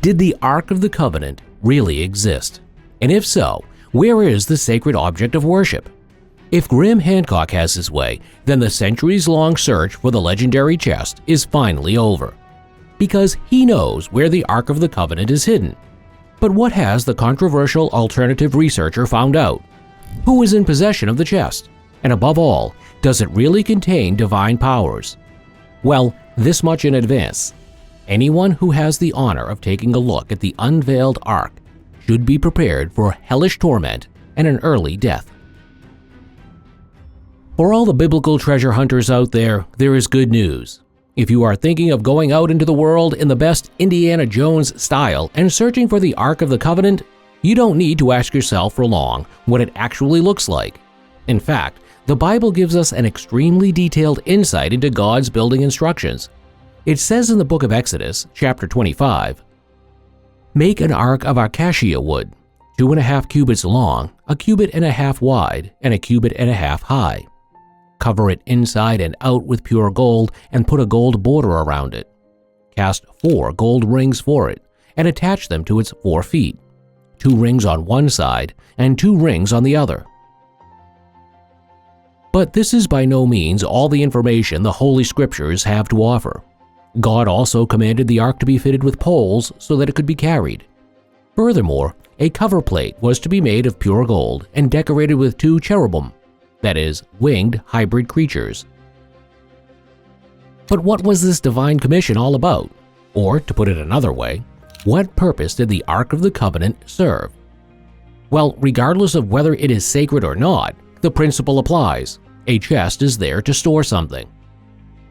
Did the Ark of the Covenant really exist? And if so, where is the sacred object of worship? If Graham Hancock has his way, then the centuries-long search for the legendary chest is finally over. Because he knows where the Ark of the Covenant is hidden. But what has the controversial alternative researcher found out? Who is in possession of the chest? And above all, does it really contain divine powers? Well, this much in advance. Anyone who has the honor of taking a look at the unveiled Ark should be prepared for hellish torment and an early death. For all the biblical treasure hunters out there, there is good news. If you are thinking of going out into the world in the best Indiana Jones style and searching for the Ark of the Covenant, you don't need to ask yourself for long what it actually looks like. In fact, the Bible gives us an extremely detailed insight into God's building instructions. It says in the book of Exodus, chapter 25, "Make an ark of acacia wood, 2.5 cubits long, 1.5 cubits wide, and 1.5 cubits high. Cover it inside and out with pure gold and put a gold border around it. Cast 4 gold rings for it and attach them to its 4 feet, 2 rings on one side and 2 rings on the other." But this is by no means all the information the Holy Scriptures have to offer. God also commanded the ark to be fitted with poles so that it could be carried. Furthermore, a cover plate was to be made of pure gold and decorated with 2 cherubim, that is, winged hybrid creatures. But what was this divine commission all about? Or, to put it another way, what purpose did the Ark of the Covenant serve? Well, regardless of whether it is sacred or not, the principle applies. A chest is there to store something.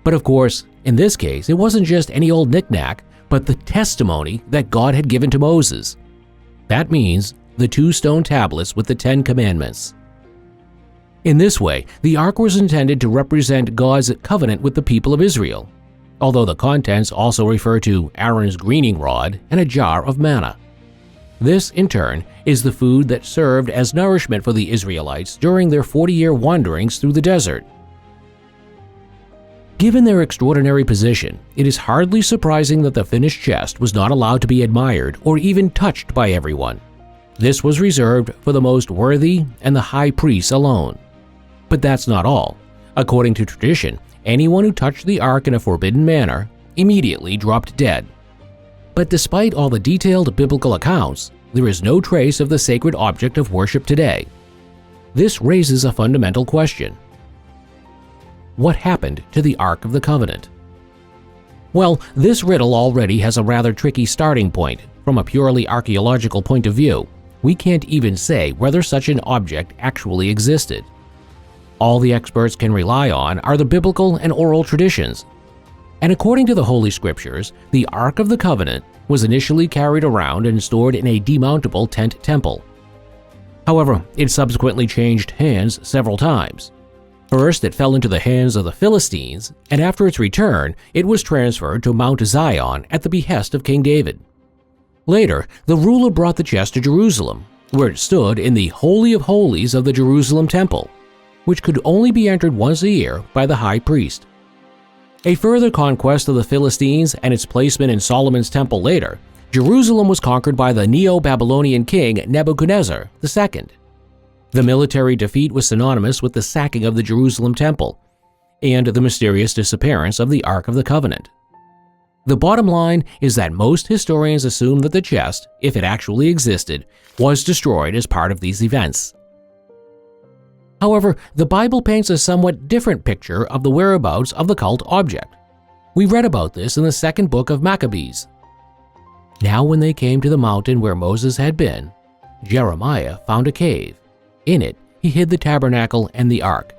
But of course, in this case, it wasn't just any old knickknack, but the testimony that God had given to Moses. That means the 2 stone tablets with the 10 commandments. In this way, the ark was intended to represent God's covenant with the people of Israel, although the contents also refer to Aaron's greening rod and a jar of manna. This, in turn, is the food that served as nourishment for the Israelites during their 40-year wanderings through the desert. Given their extraordinary position, it is hardly surprising that the finished chest was not allowed to be admired or even touched by everyone. This was reserved for the most worthy and the high priests alone. But that's not all. According to tradition, anyone who touched the ark in a forbidden manner immediately dropped dead. But despite all the detailed biblical accounts, there is no trace of the sacred object of worship today. This raises a fundamental question. What happened to the Ark of the Covenant? Well, this riddle already has a rather tricky starting point. From a purely archaeological point of view, we can't even say whether such an object actually existed. All the experts can rely on are the biblical and oral traditions. And according to the Holy Scriptures, the Ark of the Covenant was initially carried around and stored in a demountable tent temple. However, it subsequently changed hands several times. First, it fell into the hands of the Philistines, and after its return, it was transferred to Mount Zion at the behest of King David. Later, the ruler brought the chest to Jerusalem, where it stood in the Holy of Holies of the Jerusalem Temple, which could only be entered once a year by the high priest. A further conquest of the Philistines and its placement in Solomon's temple later, Jerusalem was conquered by the Neo-Babylonian king Nebuchadnezzar II. The military defeat was synonymous with the sacking of the Jerusalem temple and the mysterious disappearance of the Ark of the Covenant. The bottom line is that most historians assume that the chest, if it actually existed, was destroyed as part of these events. However, the Bible paints a somewhat different picture of the whereabouts of the cult object. We read about this in the 2nd book of Maccabees. Now when they came to the mountain where Moses had been, Jeremiah found a cave. In it, he hid the tabernacle and the ark,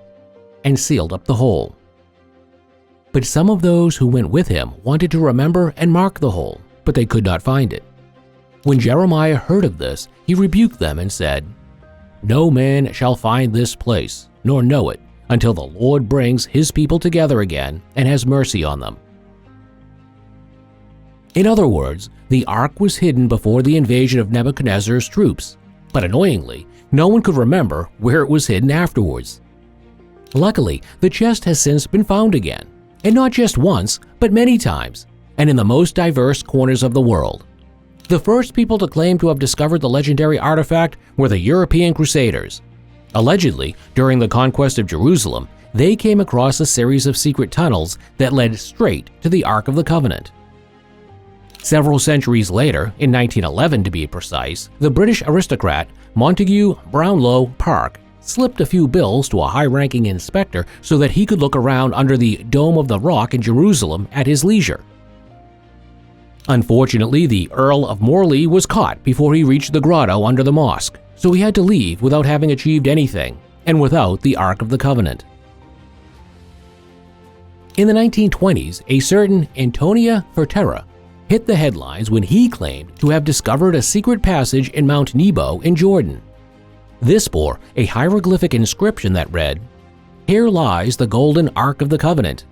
and sealed up the hole. But some of those who went with him wanted to remember and mark the hole, but they could not find it. When Jeremiah heard of this, he rebuked them and said, "No man shall find this place, nor know it, until the Lord brings his people together again and has mercy on them." In other words, the ark was hidden before the invasion of Nebuchadnezzar's troops, but annoyingly, no one could remember where it was hidden afterwards. Luckily, the chest has since been found again, and not just once, but many times, and in the most diverse corners of the world. The first people to claim to have discovered the legendary artifact were the European Crusaders. Allegedly, during the conquest of Jerusalem, they came across a series of secret tunnels that led straight to the Ark of the Covenant. Several centuries later, in 1911 to be precise, the British aristocrat Montague Brownlow Park slipped a few bills to a high-ranking inspector so that he could look around under the Dome of the Rock in Jerusalem at his leisure. Unfortunately, the Earl of Morley was caught before he reached the grotto under the mosque, so he had to leave without having achieved anything, and without the Ark of the Covenant. In the 1920s, a certain Antonia Fertera hit the headlines when he claimed to have discovered a secret passage in Mount Nebo in Jordan. This bore a hieroglyphic inscription that read, "Here lies the golden Ark of the Covenant."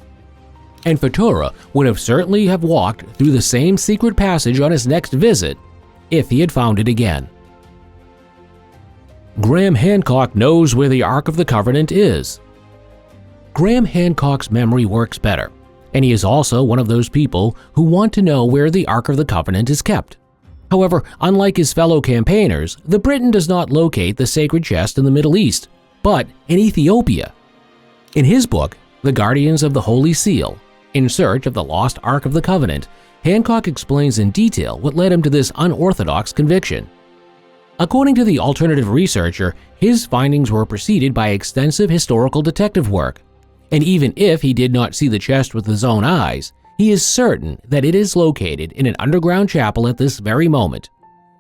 And Fertera would have certainly have walked through the same secret passage on his next visit if he had found it again. Graham Hancock knows where the Ark of the Covenant is. Graham Hancock's memory works better, and he is also one of those people who want to know where the Ark of the Covenant is kept. However, unlike his fellow campaigners, the Briton does not locate the sacred chest in the Middle East, but in Ethiopia. In his book, The Guardians of the Holy Seal, In Search of the Lost Ark of the Covenant, Hancock explains in detail what led him to this unorthodox conviction. According to the alternative researcher, his findings were preceded by extensive historical detective work, and even if he did not see the chest with his own eyes, he is certain that it is located in an underground chapel at this very moment,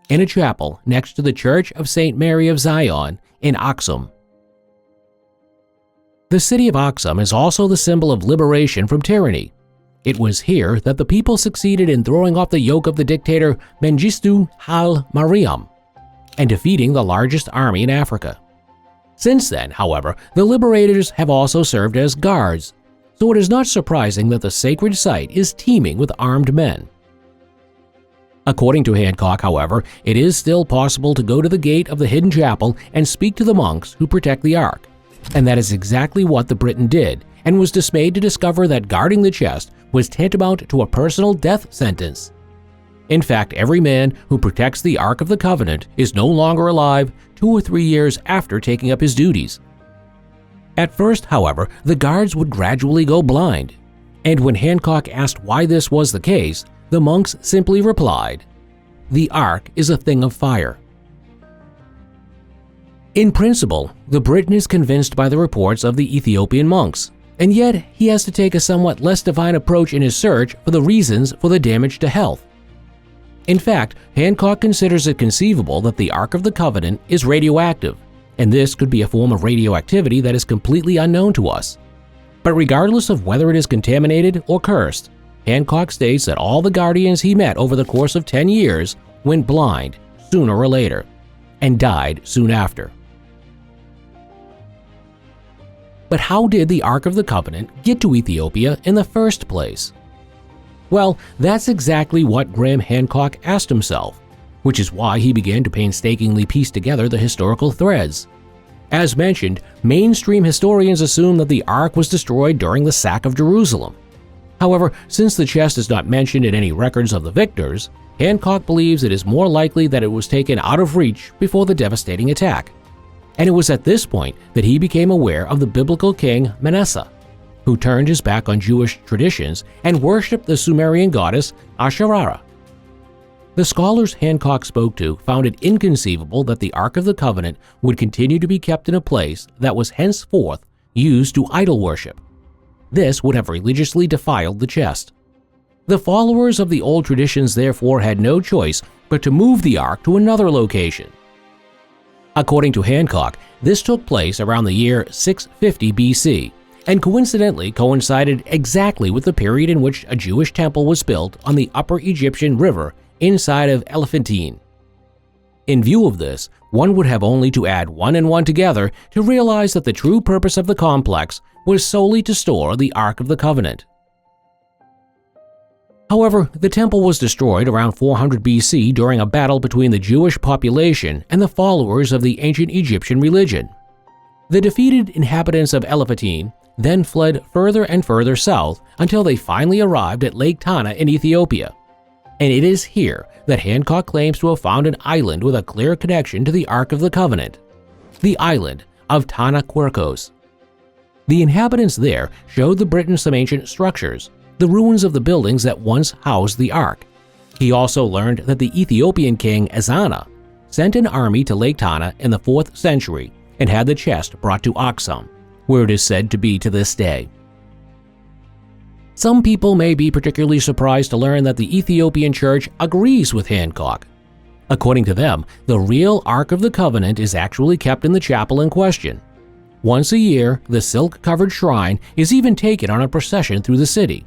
in a chapel next to the Church of St. Mary of Zion in Aksum. The city of Aksum is also the symbol of liberation from tyranny. It was here that the people succeeded in throwing off the yoke of the dictator Mengistu Haile Mariam and defeating the largest army in Africa. Since then, however, the liberators have also served as guards, so it is not surprising that the sacred site is teeming with armed men. According to Hancock, however, it is still possible to go to the gate of the hidden chapel and speak to the monks who protect the Ark, and that is exactly what the Briton did, and was dismayed to discover that guarding the chest was tantamount to a personal death sentence. In fact, every man who protects the Ark of the Covenant is no longer alive 2 or 3 years after taking up his duties. At first, however, the guards would gradually go blind, and when Hancock asked why this was the case, the monks simply replied, "The Ark is a thing of fire." In principle, the Briton is convinced by the reports of the Ethiopian monks, and yet he has to take a somewhat less divine approach in his search for the reasons for the damage to health. In fact, Hancock considers it conceivable that the Ark of the Covenant is radioactive, and this could be a form of radioactivity that is completely unknown to us. But regardless of whether it is contaminated or cursed, Hancock states that all the guardians he met over the course of 10 years went blind sooner or later, and died soon after. But how did the Ark of the Covenant get to Ethiopia in the first place? Well, that's exactly what Graham Hancock asked himself, which is why he began to painstakingly piece together the historical threads. As mentioned, mainstream historians assume that the Ark was destroyed during the sack of Jerusalem. However, since the chest is not mentioned in any records of the victors, Hancock believes it is more likely that it was taken out of reach before the devastating attack. And it was at this point that he became aware of the biblical king Manasseh, who turned his back on Jewish traditions and worshipped the Sumerian goddess Asherah. The scholars Hancock spoke to found it inconceivable that the Ark of the Covenant would continue to be kept in a place that was henceforth used to idol worship. This would have religiously defiled the chest. The followers of the old traditions therefore had no choice but to move the Ark to another location. According to Hancock, this took place around the year 650 BC, and coincidentally coincided exactly with the period in which a Jewish temple was built on the Upper Egyptian River inside of Elephantine. In view of this, one would have only to add 1 and 1 together to realize that the true purpose of the complex was solely to store the Ark of the Covenant. However, the temple was destroyed around 400 BC during a battle between the Jewish population and the followers of the ancient Egyptian religion. The defeated inhabitants of Elephantine then fled further and further south until they finally arrived at Lake Tana in Ethiopia. And it is here that Hancock claims to have found an island with a clear connection to the Ark of the Covenant, the island of Tanaquircos. The inhabitants there showed the Briton some ancient structures, the ruins of the buildings that once housed the Ark. He also learned that the Ethiopian king Ezana sent an army to Lake Tana in the 4th century and had the chest brought to Aksum, where it is said to be to this day. Some people may be particularly surprised to learn that the Ethiopian Church agrees with Hancock. According to them, the real Ark of the Covenant is actually kept in the chapel in question. Once a year, the silk-covered shrine is even taken on a procession through the city.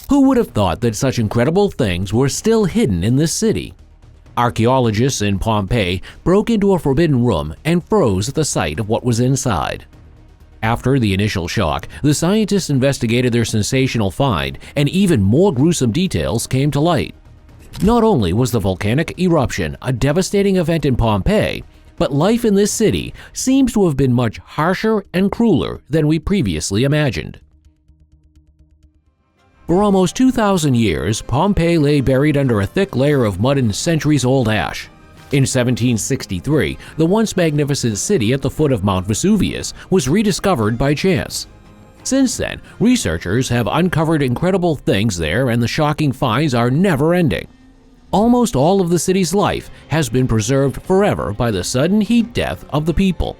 Who would have thought that such incredible things were still hidden in this city? Archaeologists in Pompeii broke into a forbidden room and froze at the sight of what was inside. After the initial shock, the scientists investigated their sensational find, and even more gruesome details came to light. Not only was the volcanic eruption a devastating event in Pompeii, but life in this city seems to have been much harsher and crueler than we previously imagined. For almost 2,000 years, Pompeii lay buried under a thick layer of mud and centuries-old ash. In 1763, the once magnificent city at the foot of Mount Vesuvius was rediscovered by chance. Since then, researchers have uncovered incredible things there, and the shocking finds are never-ending. Almost all of the city's life has been preserved forever by the sudden heat death of the people.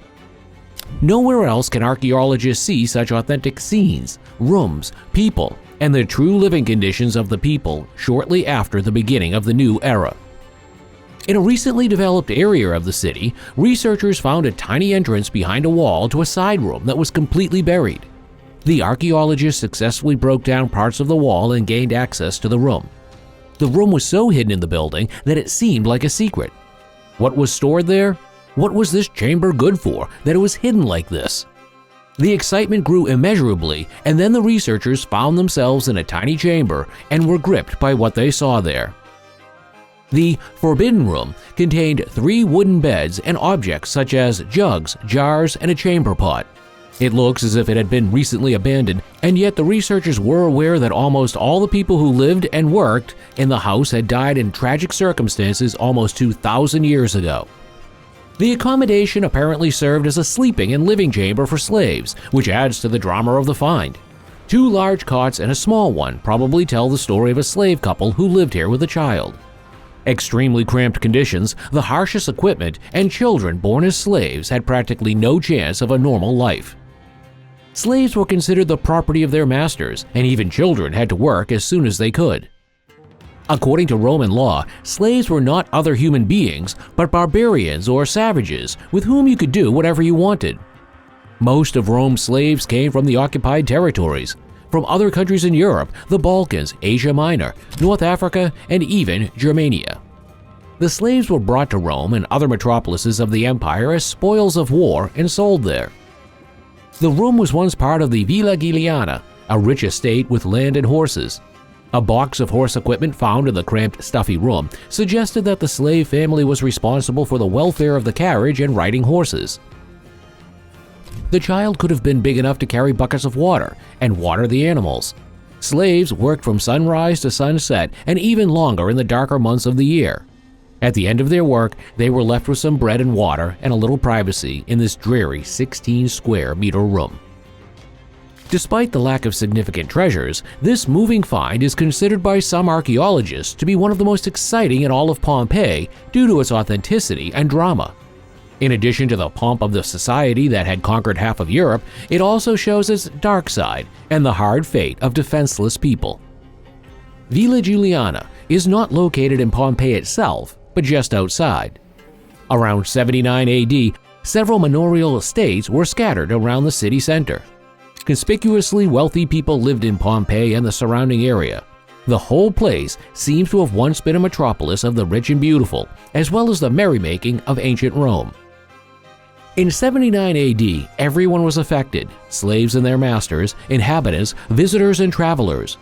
Nowhere else can archaeologists see such authentic scenes, rooms, people, and the true living conditions of the people shortly after the beginning of the new era. In a recently developed area of the city, researchers found a tiny entrance behind a wall to a side room that was completely buried. The archaeologists successfully broke down parts of the wall and gained access to the room. The room was so hidden in the building that it seemed like a secret. What was stored there? What was this chamber good for that it was hidden like this? The excitement grew immeasurably, and then the researchers found themselves in a tiny chamber and were gripped by what they saw there. The Forbidden Room contained 3 wooden beds and objects such as jugs, jars, and a chamber pot. It looks as if it had been recently abandoned, and yet the researchers were aware that almost all the people who lived and worked in the house had died in tragic circumstances almost 2,000 years ago. The accommodation apparently served as a sleeping and living chamber for slaves, which adds to the drama of the find. 2 large cots and a small one probably tell the story of a slave couple who lived here with a child. Extremely cramped conditions, the harshest equipment, and children born as slaves had practically no chance of a normal life. Slaves were considered the property of their masters, and even children had to work as soon as they could. According to Roman law, slaves were not other human beings, but barbarians or savages with whom you could do whatever you wanted. Most of Rome's slaves came from the occupied territories, from other countries in Europe, the Balkans, Asia Minor, North Africa, and even Germania. The slaves were brought to Rome and other metropolises of the empire as spoils of war and sold there. The room was once part of the Villa Giuliana, a rich estate with land and horses. A box of horse equipment found in the cramped, stuffy room suggested that the slave family was responsible for the welfare of the carriage and riding horses. The child could have been big enough to carry buckets of water and water the animals. Slaves worked from sunrise to sunset and even longer in the darker months of the year. At the end of their work, they were left with some bread and water and a little privacy in this dreary 16-square-meter room. Despite the lack of significant treasures, this moving find is considered by some archaeologists to be one of the most exciting in all of Pompeii due to its authenticity and drama. In addition to the pomp of the society that had conquered half of Europe, it also shows its dark side and the hard fate of defenseless people. Villa Giuliana is not located in Pompeii itself, but just outside. Around 79 AD, several manorial estates were scattered around the city center. Conspicuously wealthy people lived in Pompeii and the surrounding area. The whole place seems to have once been a metropolis of the rich and beautiful, as well as the merrymaking of ancient Rome. In 79 AD, everyone was affected: slaves and their masters, inhabitants, visitors, and travelers.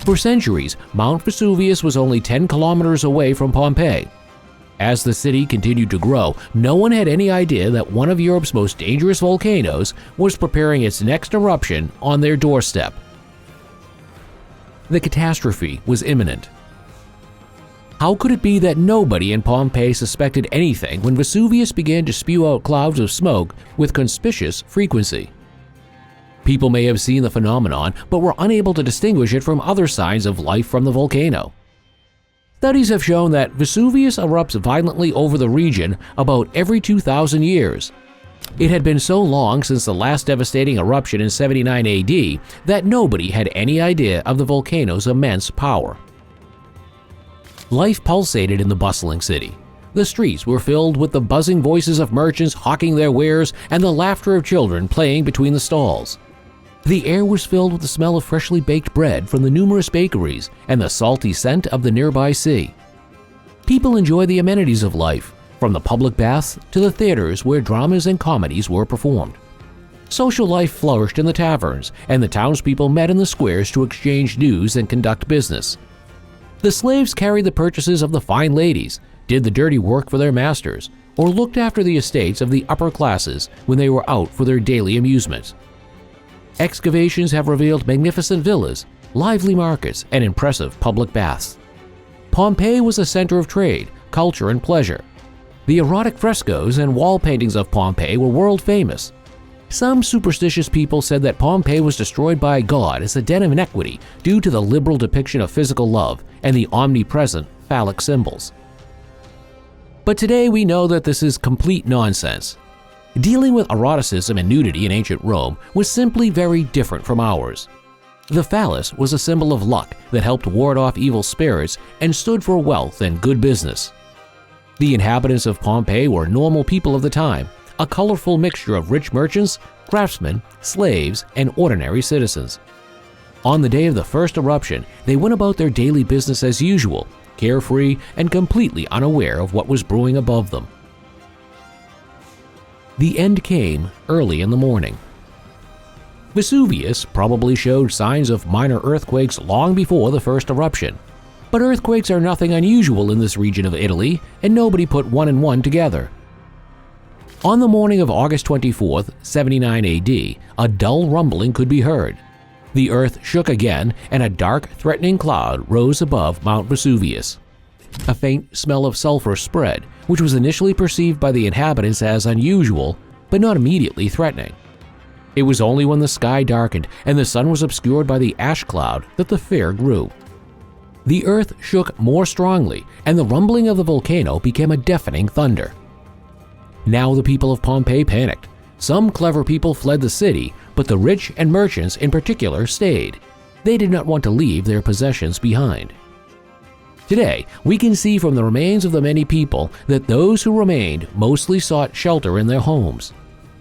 For centuries, Mount Vesuvius was only 10 kilometers away from Pompeii. As the city continued to grow, no one had any idea that one of Europe's most dangerous volcanoes was preparing its next eruption on their doorstep. The catastrophe was imminent. How could it be that nobody in Pompeii suspected anything when Vesuvius began to spew out clouds of smoke with conspicuous frequency? People may have seen the phenomenon, but were unable to distinguish it from other signs of life from the volcano. Studies have shown that Vesuvius erupts violently over the region about every 2,000 years. It had been so long since the last devastating eruption in 79 AD that nobody had any idea of the volcano's immense power. Life pulsated in the bustling city. The streets were filled with the buzzing voices of merchants hawking their wares and the laughter of children playing between the stalls. The air was filled with the smell of freshly baked bread from the numerous bakeries and the salty scent of the nearby sea. People enjoyed the amenities of life, from the public baths to the theaters where dramas and comedies were performed. Social life flourished in the taverns, and the townspeople met in the squares to exchange news and conduct business. The slaves carried the purchases of the fine ladies, did the dirty work for their masters, or looked after the estates of the upper classes when they were out for their daily amusements. Excavations have revealed magnificent villas, lively markets, and impressive public baths. Pompeii was a center of trade, culture, and pleasure. The erotic frescoes and wall paintings of Pompeii were world famous. Some superstitious people said that Pompeii was destroyed by God as a den of inequity due to the liberal depiction of physical love and the omnipresent phallic symbols. But today we know that this is complete nonsense. Dealing with eroticism and nudity in ancient Rome was simply very different from ours. The phallus was a symbol of luck that helped ward off evil spirits and stood for wealth and good business. The inhabitants of Pompeii were normal people of the time, a colorful mixture of rich merchants, craftsmen, slaves, and ordinary citizens. On the day of the first eruption, they went about their daily business as usual, carefree and completely unaware of what was brewing above them. The end came early in the morning. Vesuvius probably showed signs of minor earthquakes long before the first eruption. But earthquakes are nothing unusual in this region of Italy, and nobody put one and one together. On the morning of August 24, 79 AD, a dull rumbling could be heard. The earth shook again, and a dark, threatening cloud rose above Mount Vesuvius. A faint smell of sulfur spread, which was initially perceived by the inhabitants as unusual, but not immediately threatening. It was only when the sky darkened and the sun was obscured by the ash cloud that the fear grew. The earth shook more strongly, and the rumbling of the volcano became a deafening thunder. Now the people of Pompeii panicked. Some clever people fled the city, but the rich and merchants in particular stayed. They did not want to leave their possessions behind. Today, we can see from the remains of the many people that those who remained mostly sought shelter in their homes.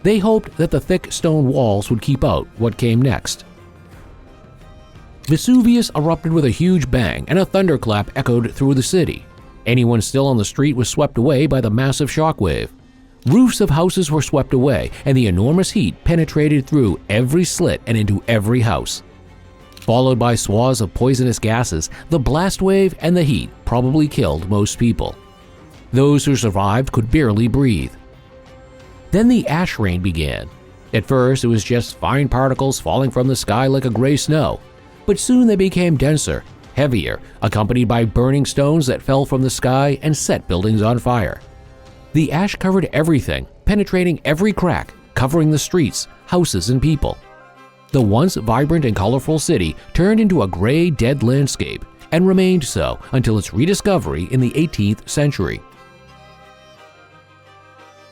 They hoped that the thick stone walls would keep out what came next. Vesuvius erupted with a huge bang, and a thunderclap echoed through the city. Anyone still on the street was swept away by the massive shockwave. Roofs of houses were swept away, and the enormous heat penetrated through every slit and into every house. Followed by swaths of poisonous gases, the blast wave and the heat probably killed most people. Those who survived could barely breathe. Then the ash rain began. At first, it was just fine particles falling from the sky like a gray snow, but soon they became denser, heavier, accompanied by burning stones that fell from the sky and set buildings on fire. The ash covered everything, penetrating every crack, covering the streets, houses, and people. The once vibrant and colorful city turned into a gray, dead landscape and remained so until its rediscovery in the 18th century.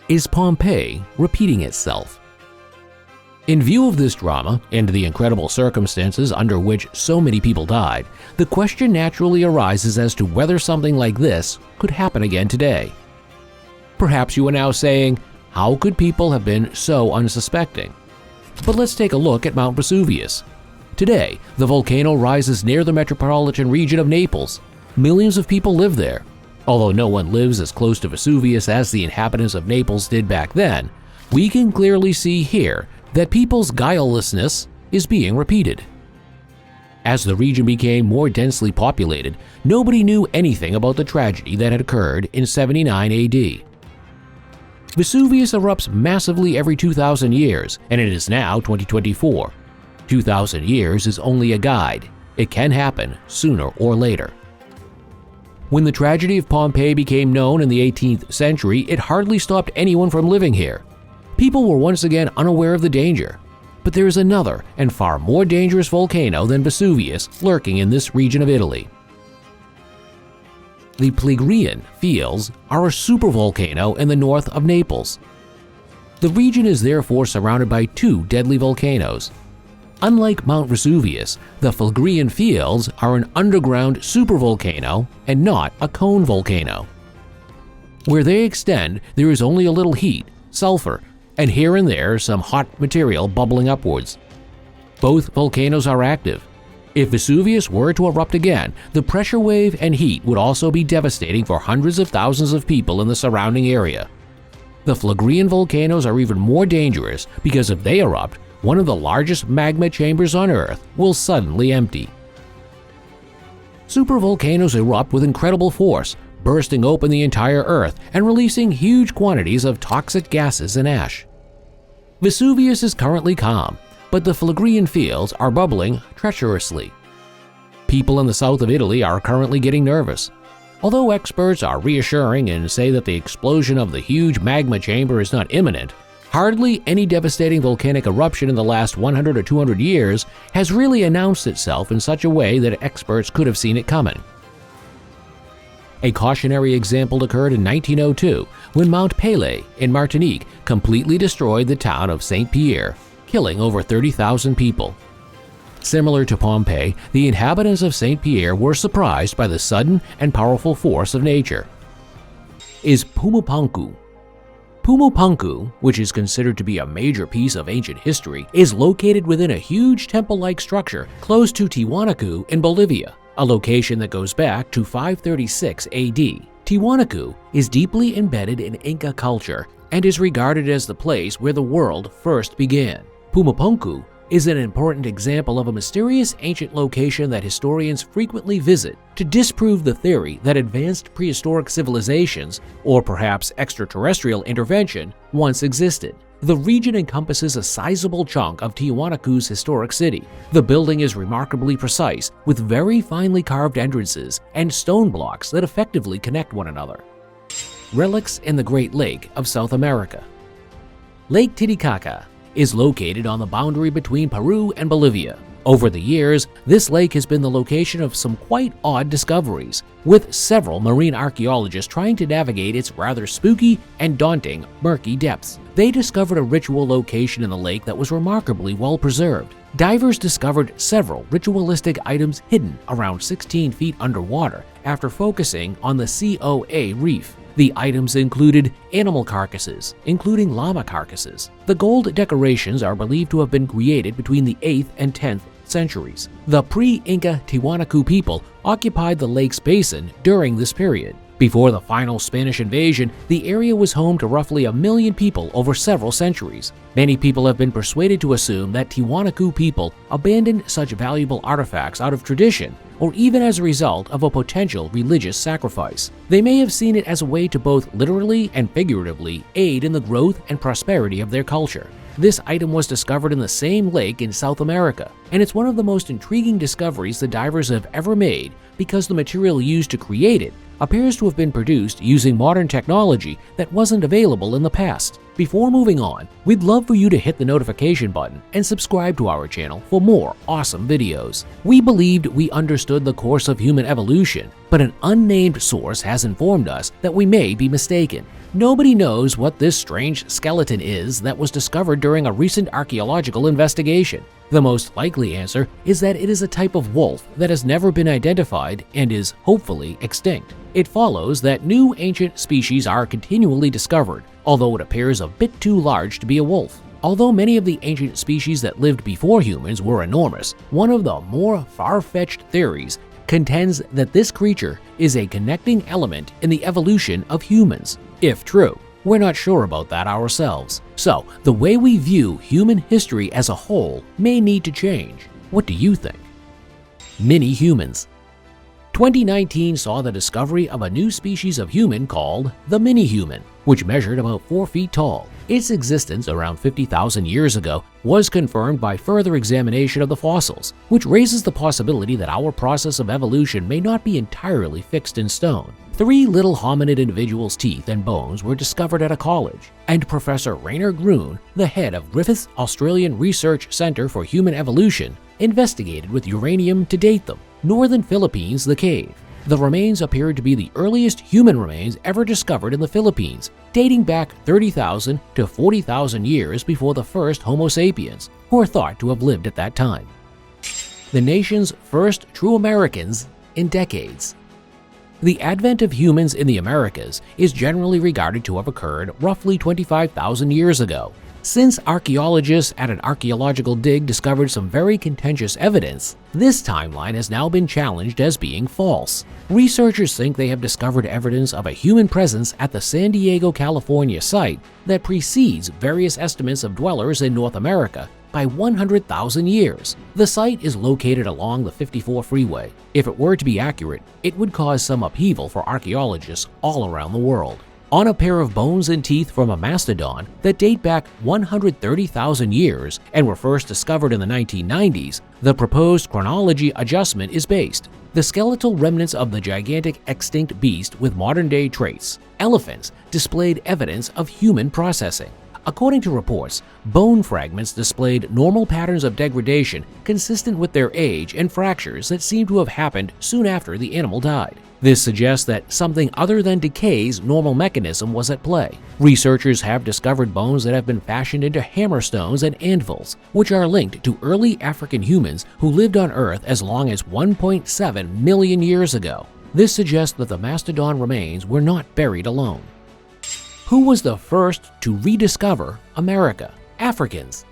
Is Pompeii repeating itself? In view of this drama and the incredible circumstances under which so many people died, the question naturally arises as to whether something like this could happen again today. Perhaps you are now saying, how could people have been so unsuspecting? But let's take a look at Mount Vesuvius. Today, the volcano rises near the metropolitan region of Naples. Millions of people live there. Although no one lives as close to Vesuvius as the inhabitants of Naples did back then, we can clearly see here that people's guilelessness is being repeated. As the region became more densely populated, nobody knew anything about the tragedy that had occurred in 79 AD. Vesuvius erupts massively every 2,000 years, and it is now 2024. 2,000 years is only a guide. It can happen sooner or later. When the tragedy of Pompeii became known in the 18th century, it hardly stopped anyone from living here. People were once again unaware of the danger. But there is another and far more dangerous volcano than Vesuvius lurking in this region of Italy. The Phlegraean Fields are a supervolcano in the north of Naples. The region is therefore surrounded by two deadly volcanoes. Unlike Mount Vesuvius, the Phlegraean Fields are an underground supervolcano and not a cone volcano. Where they extend, there is only a little heat, sulfur, and here and there some hot material bubbling upwards. Both volcanoes are active. If Vesuvius were to erupt again, the pressure wave and heat would also be devastating for hundreds of thousands of people in the surrounding area. The Phlegraean volcanoes are even more dangerous because if they erupt, one of the largest magma chambers on Earth will suddenly empty. Supervolcanoes erupt with incredible force, bursting open the entire Earth and releasing huge quantities of toxic gases and ash. Vesuvius is currently calm, but the Phlegraean Fields are bubbling treacherously. People in the south of Italy are currently getting nervous. Although experts are reassuring and say that the explosion of the huge magma chamber is not imminent, hardly any devastating volcanic eruption in the last 100 or 200 years has really announced itself in such a way that experts could have seen it coming. A cautionary example occurred in 1902 when Mount Pelée in Martinique completely destroyed the town of Saint-Pierre, killing over 30,000 people. Similar to Pompeii, the inhabitants of Saint-Pierre were surprised by the sudden and powerful force of nature. Is Pumapunku. Pumapunku, which is considered to be a major piece of ancient history, is located within a huge temple-like structure close to Tiwanaku in Bolivia, a location that goes back to 536 AD. Tiwanaku is deeply embedded in Inca culture and is regarded as the place where the world first began. Pumapunku is an important example of a mysterious ancient location that historians frequently visit to disprove the theory that advanced prehistoric civilizations, or perhaps extraterrestrial intervention, once existed. The region encompasses a sizable chunk of Tiwanaku's historic city. The building is remarkably precise, with very finely carved entrances and stone blocks that effectively connect one another. Relics in the Great Lake of South America. Lake Titicaca is located on the boundary between Peru and Bolivia. Over the years, this lake has been the location of some quite odd discoveries, with several marine archaeologists trying to navigate its rather spooky and daunting murky depths. They discovered a ritual location in the lake that was remarkably well preserved. Divers discovered several ritualistic items hidden around 16 feet underwater after focusing on the COA reef. The items included animal carcasses, including llama carcasses. The gold decorations are believed to have been created between the 8th and 10th centuries. The pre-Inca Tiwanaku people occupied the lake's basin during this period. Before the final Spanish invasion, the area was home to roughly 1 million people over several centuries. Many people have been persuaded to assume that Tiwanaku people abandoned such valuable artifacts out of tradition, or even as a result of a potential religious sacrifice. They may have seen it as a way to both literally and figuratively aid in the growth and prosperity of their culture. This item was discovered in the same lake in South America, and it's one of the most intriguing discoveries the divers have ever made because the material used to create it appears to have been produced using modern technology that wasn't available in the past. Before moving on, we'd love for you to hit the notification button and subscribe to our channel for more awesome videos. We believed we understood the course of human evolution, but an unnamed source has informed us that we may be mistaken. Nobody knows what this strange skeleton is that was discovered during a recent archaeological investigation. The most likely answer is that it is a type of wolf that has never been identified and is hopefully extinct. It follows that new ancient species are continually discovered, although it appears a bit too large to be a wolf. Although many of the ancient species that lived before humans were enormous, one of the more far-fetched theories contends that this creature is a connecting element in the evolution of humans. If true, we're not sure about that ourselves. So, the way we view human history as a whole may need to change. What do you think? Mini-humans. 2019 saw the discovery of a new species of human called the mini-human, which measured about 4 feet tall. Its existence around 50,000 years ago was confirmed by further examination of the fossils, which raises the possibility that our process of evolution may not be entirely fixed in stone. 3 little hominid individuals' teeth and bones were discovered at a college, and Professor Rainer Gruen, the head of Griffith's Australian Research Centre for Human Evolution, investigated with uranium to date them. Northern Philippines, the cave. The remains appeared to be the earliest human remains ever discovered in the Philippines, dating back 30,000 to 40,000 years before the first Homo sapiens, who are thought to have lived at that time. The nation's first true Americans in decades. The advent of humans in the Americas is generally regarded to have occurred roughly 25,000 years ago. Since archaeologists at an archaeological dig discovered some very contentious evidence, this timeline has now been challenged as being false. Researchers think they have discovered evidence of a human presence at the San Diego, California site that precedes various estimates of dwellers in North America by 100,000 years. The site is located along the 54 freeway. If it were to be accurate, it would cause some upheaval for archaeologists all around the world. On a pair of bones and teeth from a mastodon that date back 130,000 years and were first discovered in the 1990s, the proposed chronology adjustment is based. The skeletal remnants of the gigantic extinct beast with modern-day traits, elephants, displayed evidence of human processing. According to reports, bone fragments displayed normal patterns of degradation consistent with their age and fractures that seem to have happened soon after the animal died. This suggests that something other than decay's normal mechanism was at play. Researchers have discovered bones that have been fashioned into hammerstones and anvils, which are linked to early African humans who lived on Earth as long as 1.7 million years ago. This suggests that the mastodon remains were not buried alone. Who was the first to rediscover America? Africans.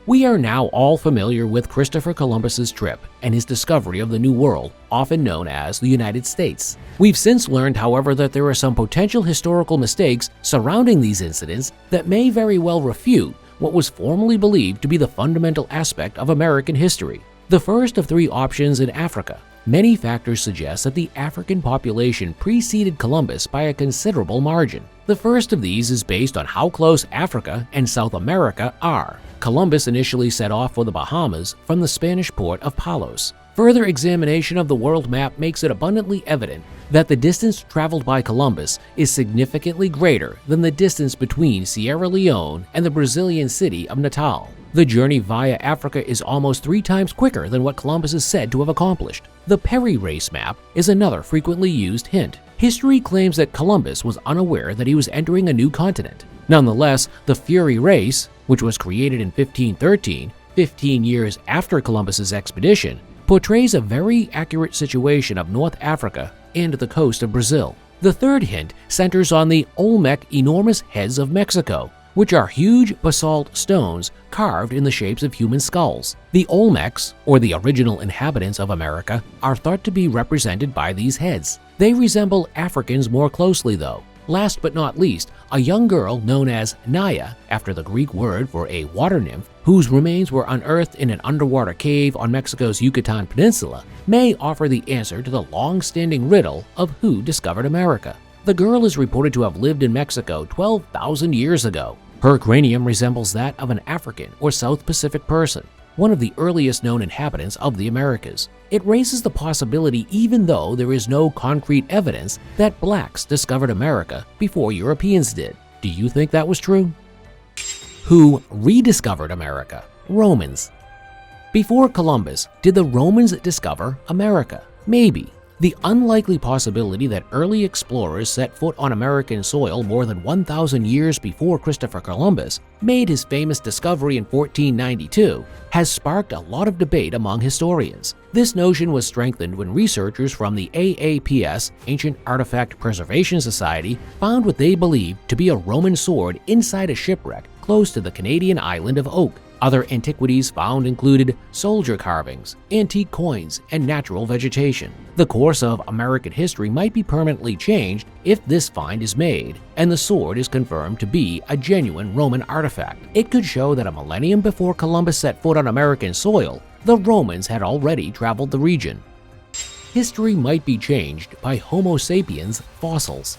We are now all familiar with Christopher Columbus's trip and his discovery of the New World, often known as the United States. We've since learned, however, that there are some potential historical mistakes surrounding these incidents that may very well refute what was formerly believed to be the fundamental aspect of American history. The first of 3 options in Africa. Many factors suggest that the African population preceded Columbus by a considerable margin. The first of these is based on how close Africa and South America are. Columbus initially set off for the Bahamas from the Spanish port of Palos. Further examination of the world map makes it abundantly evident that the distance traveled by Columbus is significantly greater than the distance between Sierra Leone and the Brazilian city of Natal. The journey via Africa is almost 3 times quicker than what Columbus is said to have accomplished. The Perry race map is another frequently used hint. History claims that Columbus was unaware that he was entering a new continent. Nonetheless, the Fury race, which was created in 1513, 15 years after Columbus's expedition, portrays a very accurate situation of North Africa and the coast of Brazil. The third hint centers on the Olmec enormous heads of Mexico, which are huge basalt stones carved in the shapes of human skulls. The Olmecs, or the original inhabitants of America, are thought to be represented by these heads. They resemble Africans more closely, though. Last but not least, a young girl known as Naya, after the Greek word for a water nymph, whose remains were unearthed in an underwater cave on Mexico's Yucatan Peninsula, may offer the answer to the long-standing riddle of who discovered America. The girl is reported to have lived in Mexico 12,000 years ago. Her cranium resembles that of an African or South Pacific person, one of the earliest known inhabitants of the Americas. It raises the possibility, even though there is no concrete evidence, that blacks discovered America before Europeans did. Do you think that was true? Who rediscovered America? Romans. Before Columbus, did the Romans discover America? Maybe. The unlikely possibility that early explorers set foot on American soil more than 1,000 years before Christopher Columbus made his famous discovery in 1492 has sparked a lot of debate among historians. This notion was strengthened when researchers from the AAPS, Ancient Artifact Preservation Society, found what they believed to be a Roman sword inside a shipwreck close to the Canadian island of Oak. Other antiquities found included soldier carvings, antique coins, and natural vegetation. The course of American history might be permanently changed if this find is made, and the sword is confirmed to be a genuine Roman artifact. It could show that a millennium before Columbus set foot on American soil, the Romans had already traveled the region. History might be changed by Homo sapiens fossils.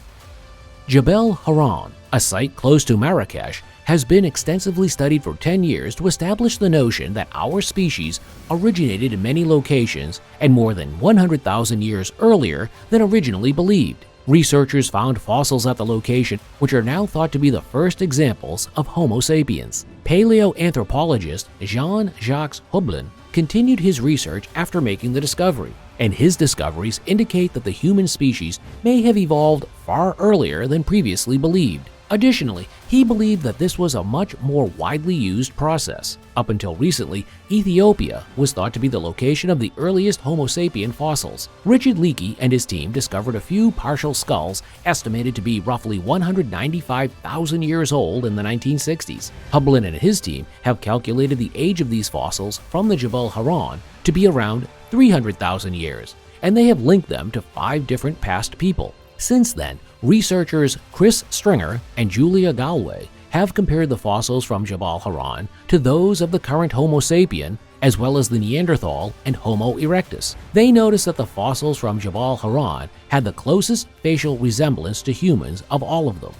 Jebel Haran, a site close to Marrakesh, has been extensively studied for 10 years to establish the notion that our species originated in many locations and more than 100,000 years earlier than originally believed. Researchers found fossils at the location which are now thought to be the first examples of Homo sapiens. Paleoanthropologist Jean-Jacques Hublin continued his research after making the discovery, and his discoveries indicate that the human species may have evolved far earlier than previously believed. Additionally, he believed that this was a much more widely used process. Up until recently, Ethiopia was thought to be the location of the earliest Homo sapien fossils. Richard Leakey and his team discovered a few partial skulls estimated to be roughly 195,000 years old in the 1960s. Hublin and his team have calculated the age of these fossils from the Jebel Haran to be around 300,000 years, and they have linked them to 5 different past people. Since then, researchers Chris Stringer and Julia Galway have compared the fossils from Jebel Haran to those of the current Homo sapien, as well as the Neanderthal and Homo erectus. They noticed that the fossils from Jebel Haran had the closest facial resemblance to humans of all of them.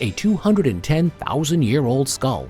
A 210,000-year-old skull.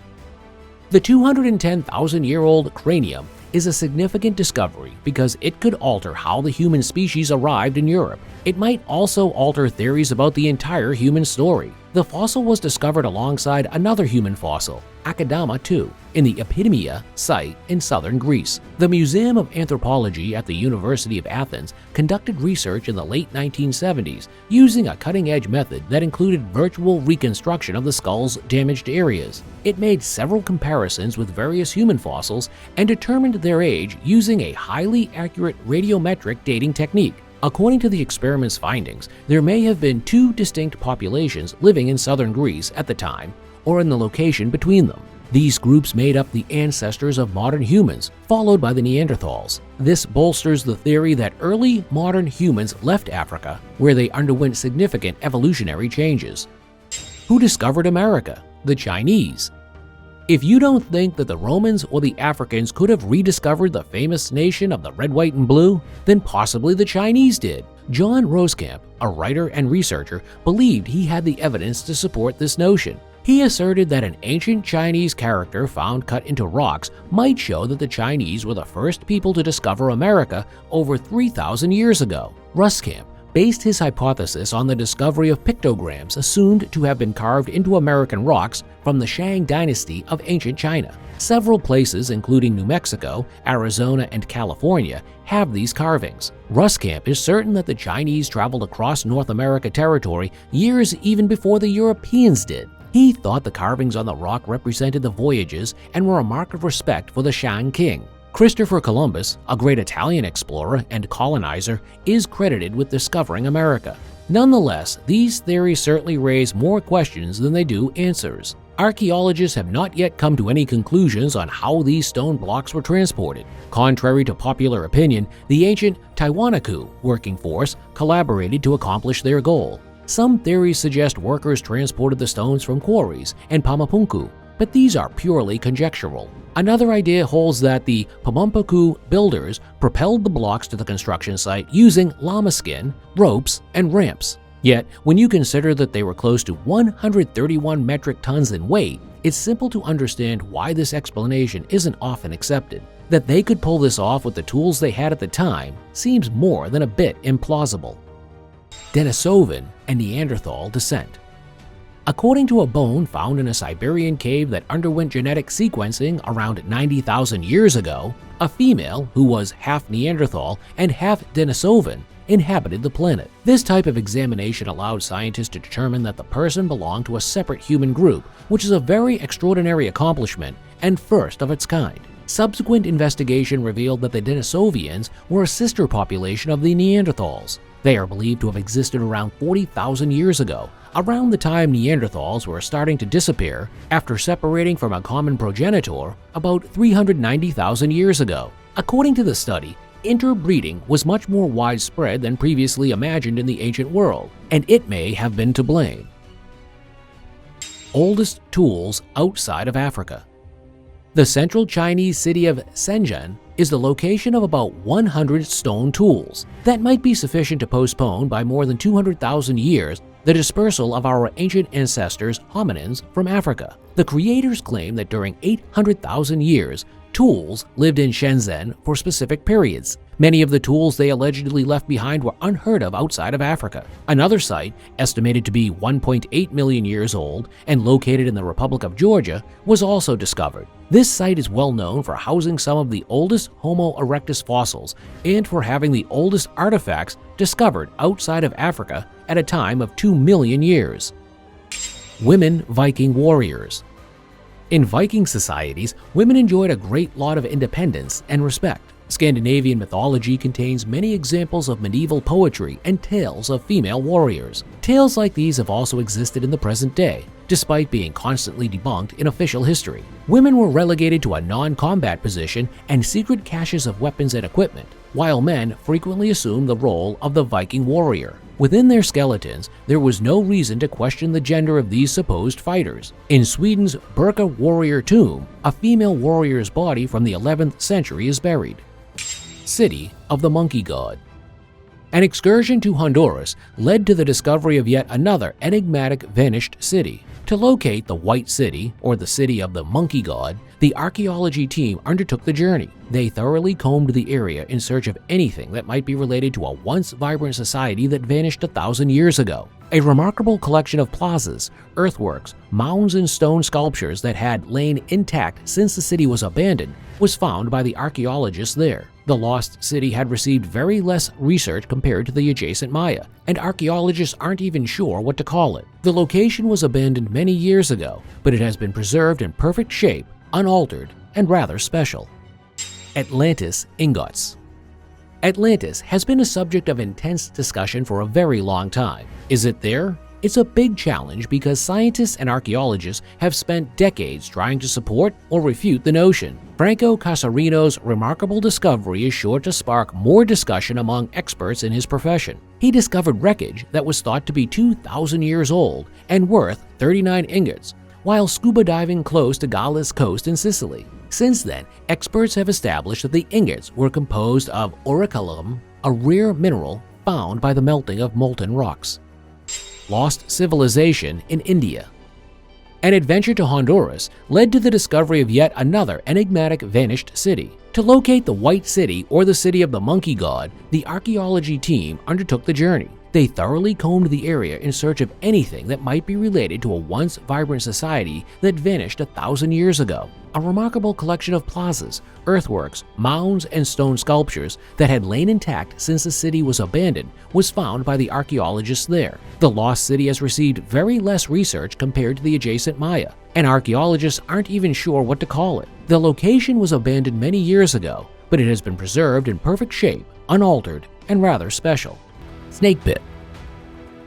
The 210,000-year-old cranium is a significant discovery because it could alter how the human species arrived in Europe. It might also alter theories about the entire human story. The fossil was discovered alongside another human fossil, Akadama II, in the Epidemia site in southern Greece. The Museum of Anthropology at the University of Athens conducted research in the late 1970s using a cutting-edge method that included virtual reconstruction of the skull's damaged areas. It made several comparisons with various human fossils and determined their age using a highly accurate radiometric dating technique. According to the experiment's findings, there may have been 2 distinct populations living in southern Greece at the time, or in the location between them. These groups made up the ancestors of modern humans, followed by the Neanderthals. This bolsters the theory that early modern humans left Africa, where they underwent significant evolutionary changes. Who discovered America? The Chinese. If you don't think that the Romans or the Africans could have rediscovered the famous nation of the red, white, and blue, then possibly the Chinese did. John Roskamp, a writer and researcher, believed he had the evidence to support this notion. He asserted that an ancient Chinese character found cut into rocks might show that the Chinese were the first people to discover America over 3,000 years ago. Roskamp based his hypothesis on the discovery of pictograms assumed to have been carved into American rocks from the Shang dynasty of ancient China. Several places, including New Mexico, Arizona, and California, have these carvings. Roskamp is certain that the Chinese traveled across North America territory years even before the Europeans did. He thought the carvings on the rock represented the voyages and were a mark of respect for the Shang king. Christopher Columbus, a great Italian explorer and colonizer, is credited with discovering America. Nonetheless, these theories certainly raise more questions than they do answers. Archaeologists have not yet come to any conclusions on how these stone blocks were transported. Contrary to popular opinion, the ancient Tiwanaku working force collaborated to accomplish their goal. Some theories suggest workers transported the stones from quarries and Pamapunku, but these are purely conjectural. Another idea holds that the Pamumpuku builders propelled the blocks to the construction site using llama skin, ropes, and ramps. Yet, when you consider that they were close to 131 metric tons in weight, it's simple to understand why this explanation isn't often accepted. That they could pull this off with the tools they had at the time seems more than a bit implausible. Denisovan and Neanderthal descent. According to a bone found in a Siberian cave that underwent genetic sequencing around 90,000 years ago, a female who was half Neanderthal and half Denisovan inhabited the planet. This type of examination allowed scientists to determine that the person belonged to a separate human group, which is a very extraordinary accomplishment and first of its kind. Subsequent investigation revealed that the Denisovians were a sister population of the Neanderthals. They are believed to have existed around 40,000 years ago, around the time Neanderthals were starting to disappear after separating from a common progenitor about 390,000 years ago. According to the study, interbreeding was much more widespread than previously imagined in the ancient world, and it may have been to blame. Oldest tools outside of Africa. The central Chinese city of Shenzhen is the location of about 100 stone tools that might be sufficient to postpone by more than 200,000 years the dispersal of our ancient ancestors, hominins, from Africa. The creators claim that during 800,000 years, tools lived in Shenzhen for specific periods. Many of the tools they allegedly left behind were unheard of outside of Africa. Another site, estimated to be 1.8 million years old and located in the Republic of Georgia, was also discovered. This site is well known for housing some of the oldest Homo erectus fossils and for having the oldest artifacts discovered outside of Africa at a time of 2 million years. Women Viking warriors. In Viking societies, women enjoyed a great lot of independence and respect. Scandinavian mythology contains many examples of medieval poetry and tales of female warriors. Tales like these have also existed in the present day, despite being constantly debunked in official history. Women were relegated to a non-combat position and secret caches of weapons and equipment, while men frequently assumed the role of the Viking warrior. Within their skeletons, there was no reason to question the gender of these supposed fighters. In Sweden's Birka warrior tomb, a female warrior's body from the 11th century is buried. City of the Monkey God. An excursion to Honduras led to the discovery of yet another enigmatic vanished city. To locate the White City, or the City of the Monkey God, the archaeology team undertook the journey. They thoroughly combed the area in search of anything that might be related to a once vibrant society that vanished 1,000 years ago. A remarkable collection of plazas, earthworks, mounds and stone sculptures that had lain intact since the city was abandoned was found by the archaeologists there. The lost city had received very less research compared to the adjacent Maya, and archaeologists aren't even sure what to call it. The location was abandoned many years ago, but it has been preserved in perfect shape, unaltered, and rather special. Atlantis ingots. Atlantis has been a subject of intense discussion for a very long time. Is it there? It's a big challenge because scientists and archaeologists have spent decades trying to support or refute the notion. Franco Casarino's remarkable discovery is sure to spark more discussion among experts in his profession. He discovered wreckage that was thought to be 2,000 years old and worth 39 ingots, while scuba diving close to Galles coast in Sicily. Since then, experts have established that the ingots were composed of orichalcum, a rare mineral found by the melting of molten rocks. Lost civilization in India. An adventure to Honduras led to the discovery of yet another enigmatic vanished city. To locate the White City, or the City of the Monkey God, the archaeology team undertook the journey. They thoroughly combed the area in search of anything that might be related to a once vibrant society that vanished 1,000 years ago. A remarkable collection of plazas, earthworks, mounds, and stone sculptures that had lain intact since the city was abandoned was found by the archaeologists there. The lost city has received very less research compared to the adjacent Maya, and archaeologists aren't even sure what to call it. The location was abandoned many years ago, but it has been preserved in perfect shape, unaltered, and rather special. Snake pit.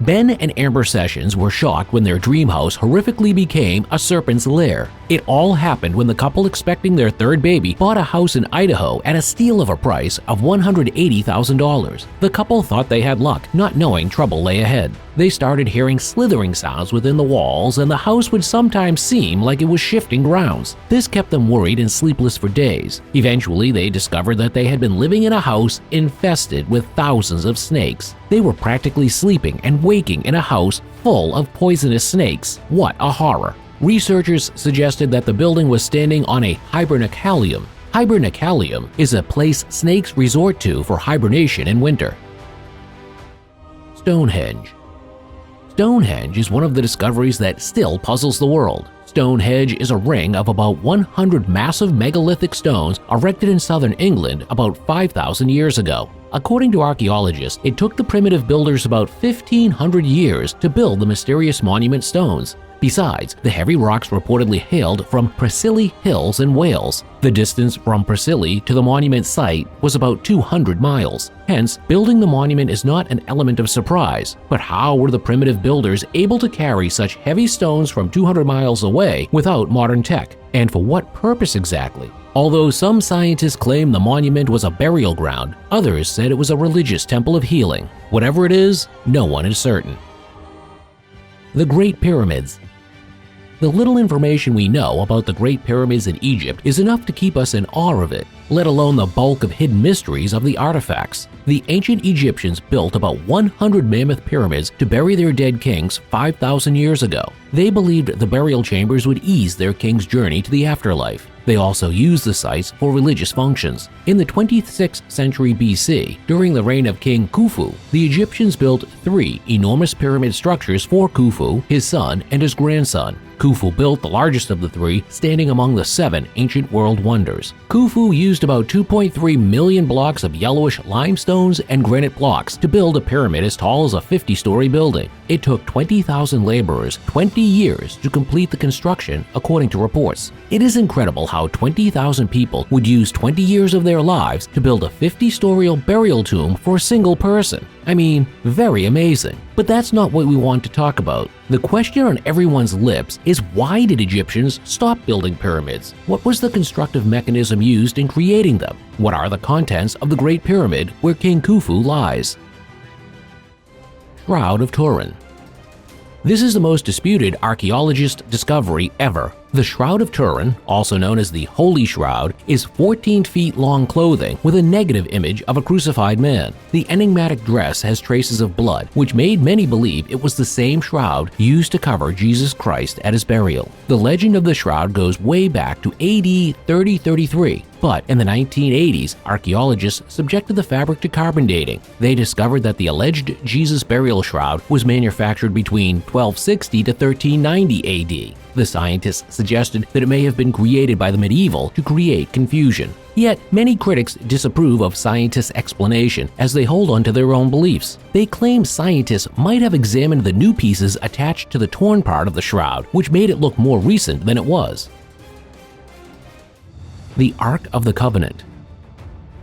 Ben and Amber Sessions were shocked when their dream house horrifically became a serpent's lair. It all happened when the couple expecting their third baby bought a house in Idaho at a steal of a price of $180,000. The couple thought they had luck, not knowing trouble lay ahead. They started hearing slithering sounds within the walls, and the house would sometimes seem like it was shifting grounds. This kept them worried and sleepless for days. Eventually, they discovered that they had been living in a house infested with thousands of snakes. They were practically sleeping and waking in a house full of poisonous snakes. What a horror! Researchers suggested that the building was standing on a hibernacalium. Hibernacalium is a place snakes resort to for hibernation in winter. Stonehenge. Stonehenge is one of the discoveries that still puzzles the world. Stonehenge is a ring of about 100 massive megalithic stones erected in southern England about 5,000 years ago. According to archaeologists, it took the primitive builders about 1,500 years to build the mysterious monument stones. Besides, the heavy rocks reportedly hailed from Preseli Hills in Wales. The distance from Preseli to the monument site was about 200 miles. Hence, building the monument is not an element of surprise. But how were the primitive builders able to carry such heavy stones from 200 miles away without modern tech? And for what purpose exactly? Although some scientists claim the monument was a burial ground, others said it was a religious temple of healing. Whatever it is, no one is certain. The Great Pyramids. The little information we know about the Great Pyramids in Egypt is enough to keep us in awe of it, let alone the bulk of hidden mysteries of the artifacts. The ancient Egyptians built about 100 mammoth pyramids to bury their dead kings 5,000 years ago. They believed the burial chambers would ease their king's journey to the afterlife. They also used the sites for religious functions. In the 26th century BC, during the reign of King Khufu, the Egyptians built 3 enormous pyramid structures for Khufu, his son, and his grandson. Khufu built the largest of the 3, standing among the 7 ancient world wonders. Khufu used about 2.3 million blocks of yellowish limestones and granite blocks to build a pyramid as tall as a 50-story building. It took 20,000 laborers 20 years to complete the construction, according to reports. It is incredible how 20,000 people would use 20 years of their lives to build a 50-story burial tomb for a single person. I mean, very amazing. But that's not what we want to talk about. The question on everyone's lips is, why did Egyptians stop building pyramids? What was the constructive mechanism used in creating them? What are the contents of the Great Pyramid where King Khufu lies? Shroud of Turin. This is the most disputed archaeologist discovery ever. The Shroud of Turin, also known as the Holy Shroud, is 14 feet long clothing with a negative image of a crucified man. The enigmatic dress has traces of blood, which made many believe it was the same shroud used to cover Jesus Christ at his burial. The legend of the shroud goes way back to AD 3033. But in the 1980s, archaeologists subjected the fabric to carbon dating. They discovered that the alleged Jesus burial shroud was manufactured between 1260 to 1390 AD. The scientists suggested that it may have been created by the medieval to create confusion. Yet, many critics disapprove of scientists' explanation as they hold on to their own beliefs. They claim scientists might have examined the new pieces attached to the torn part of the shroud, which made it look more recent than it was. The Ark of the Covenant.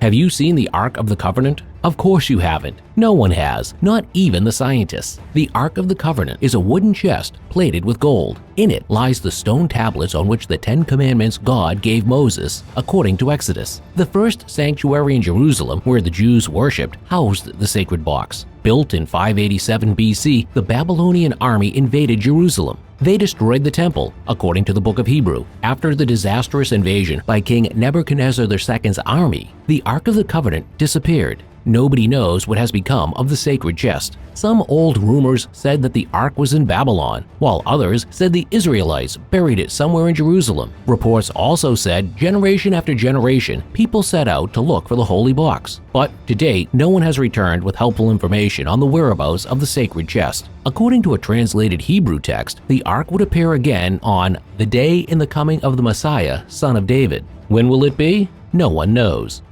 Have you seen the Ark of the Covenant? Of course you haven't. No one has, not even the scientists. The Ark of the Covenant is a wooden chest plated with gold. In it lies the stone tablets on which the 10 Commandments God gave Moses, according to Exodus. The first sanctuary in Jerusalem, where the Jews worshipped, housed the sacred box. Built in 587 BC, the Babylonian army invaded Jerusalem. They destroyed the temple, according to the book of Hebrew. After the disastrous invasion by King Nebuchadnezzar II's army, the Ark of the Covenant disappeared. Nobody knows what has become of the sacred chest. Some old rumors said that the Ark was in Babylon, while others said the Israelites buried it somewhere in Jerusalem. Reports also said generation after generation, people set out to look for the holy box. But to date, no one has returned with helpful information on the whereabouts of the sacred chest. According to a translated Hebrew text, the Ark would appear again on the day in the coming of the Messiah, son of David. When will it be? No one knows.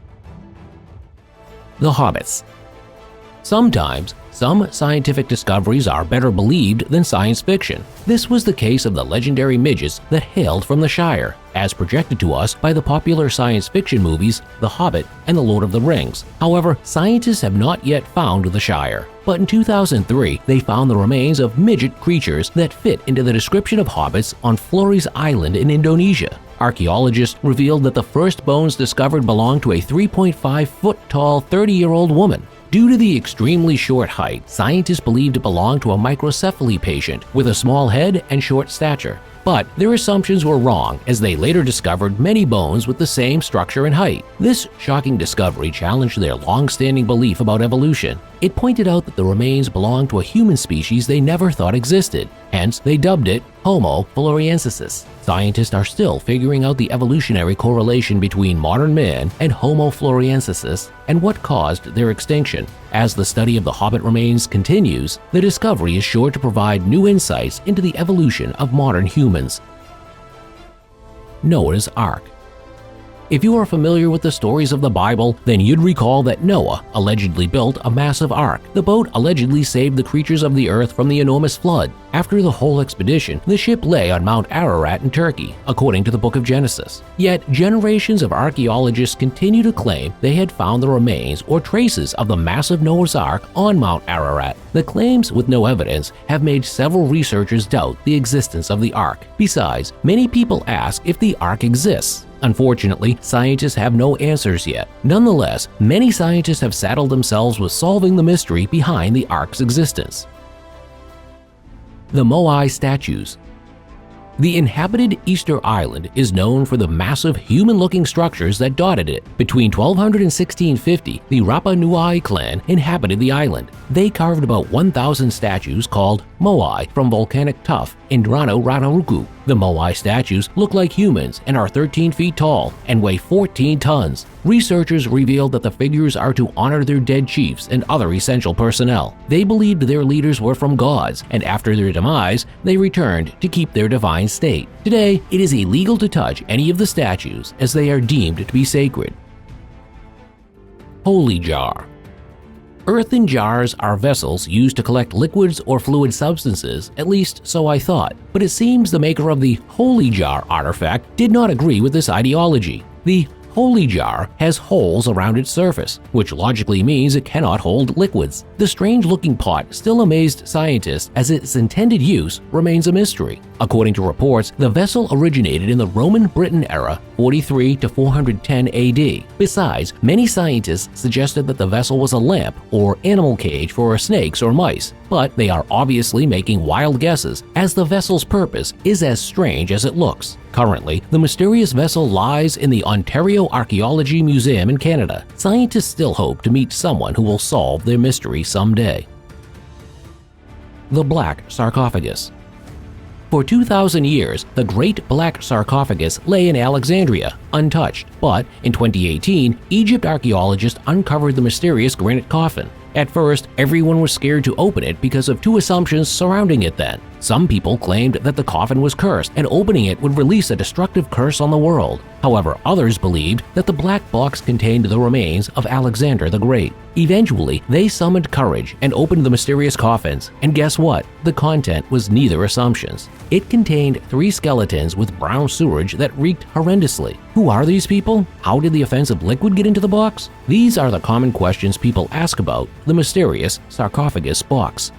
The Hobbits. Sometimes, some scientific discoveries are better believed than science fiction. This was the case of the legendary midgets that hailed from the Shire, as projected to us by the popular science fiction movies The Hobbit and The Lord of the Rings. However, scientists have not yet found the Shire. But in 2003, they found the remains of midget creatures that fit into the description of hobbits on Flores Island in Indonesia. Archaeologists revealed that the first bones discovered belonged to a 3.5-foot-tall 30-year-old woman. Due to the extremely short height, scientists believed it belonged to a microcephaly patient with a small head and short stature. But their assumptions were wrong, as they later discovered many bones with the same structure and height. This shocking discovery challenged their long-standing belief about evolution. It pointed out that the remains belonged to a human species they never thought existed. Hence, they dubbed it Homo floresiensis. Scientists are still figuring out the evolutionary correlation between modern man and Homo floresiensis and what caused their extinction. As the study of the Hobbit remains continues, the discovery is sure to provide new insights into the evolution of modern humans. Noah's Ark. If you are familiar with the stories of the Bible, then you'd recall that Noah allegedly built a massive ark. The boat allegedly saved the creatures of the earth from the enormous flood. After the whole expedition, the ship lay on Mount Ararat in Turkey, according to the book of Genesis. Yet, generations of archaeologists continue to claim they had found the remains or traces of the massive Noah's Ark on Mount Ararat. The claims, with no evidence, have made several researchers doubt the existence of the ark. Besides, many people ask if the ark exists. Unfortunately, scientists have no answers yet. Nonetheless, many scientists have saddled themselves with solving the mystery behind the ark's existence. The Moai statues. The inhabited Easter Island is known for the massive human-looking structures that dotted it. Between 1200 and 1650, the Rapa Nui clan inhabited the island. They carved about 1,000 statues called moai from volcanic tuff in Rano Ranaruku. The moai statues look like humans and are 13 feet tall and weigh 14 tons. Researchers revealed that the figures are to honor their dead chiefs and other essential personnel. They believed their leaders were from gods, and after their demise, they returned to keep their divine state. Today, it is illegal to touch any of the statues as they are deemed to be sacred. Holy jar. Earthen jars are vessels used to collect liquids or fluid substances, at least so I thought. But it seems the maker of the holy jar artifact did not agree with this ideology. The holy jar has holes around its surface, which logically means it cannot hold liquids. The strange-looking pot still amazed scientists as its intended use remains a mystery. According to reports, the vessel originated in the Roman Britain era, 43 to 410 AD. Besides, many scientists suggested that the vessel was a lamp or animal cage for snakes or mice, but they are obviously making wild guesses, as the vessel's purpose is as strange as it looks. Currently, the mysterious vessel lies in the Ontario Archaeology Museum in Canada. Scientists still hope to meet someone who will solve their mystery someday. The Black Sarcophagus. For 2,000 years, the Great Black Sarcophagus lay in Alexandria, untouched. But in 2018, Egypt archaeologists uncovered the mysterious granite coffin. At first, everyone was scared to open it because of two assumptions surrounding it then. Some people claimed that the coffin was cursed and opening it would release a destructive curse on the world. However, others believed that the black box contained the remains of Alexander the Great. Eventually, they summoned courage and opened the mysterious coffins, and guess what? The content was neither assumptions. It contained 3 skeletons with brown sewage that reeked horrendously. Who are these people? How did the offensive liquid get into the box? These are the common questions people ask about the mysterious sarcophagus box.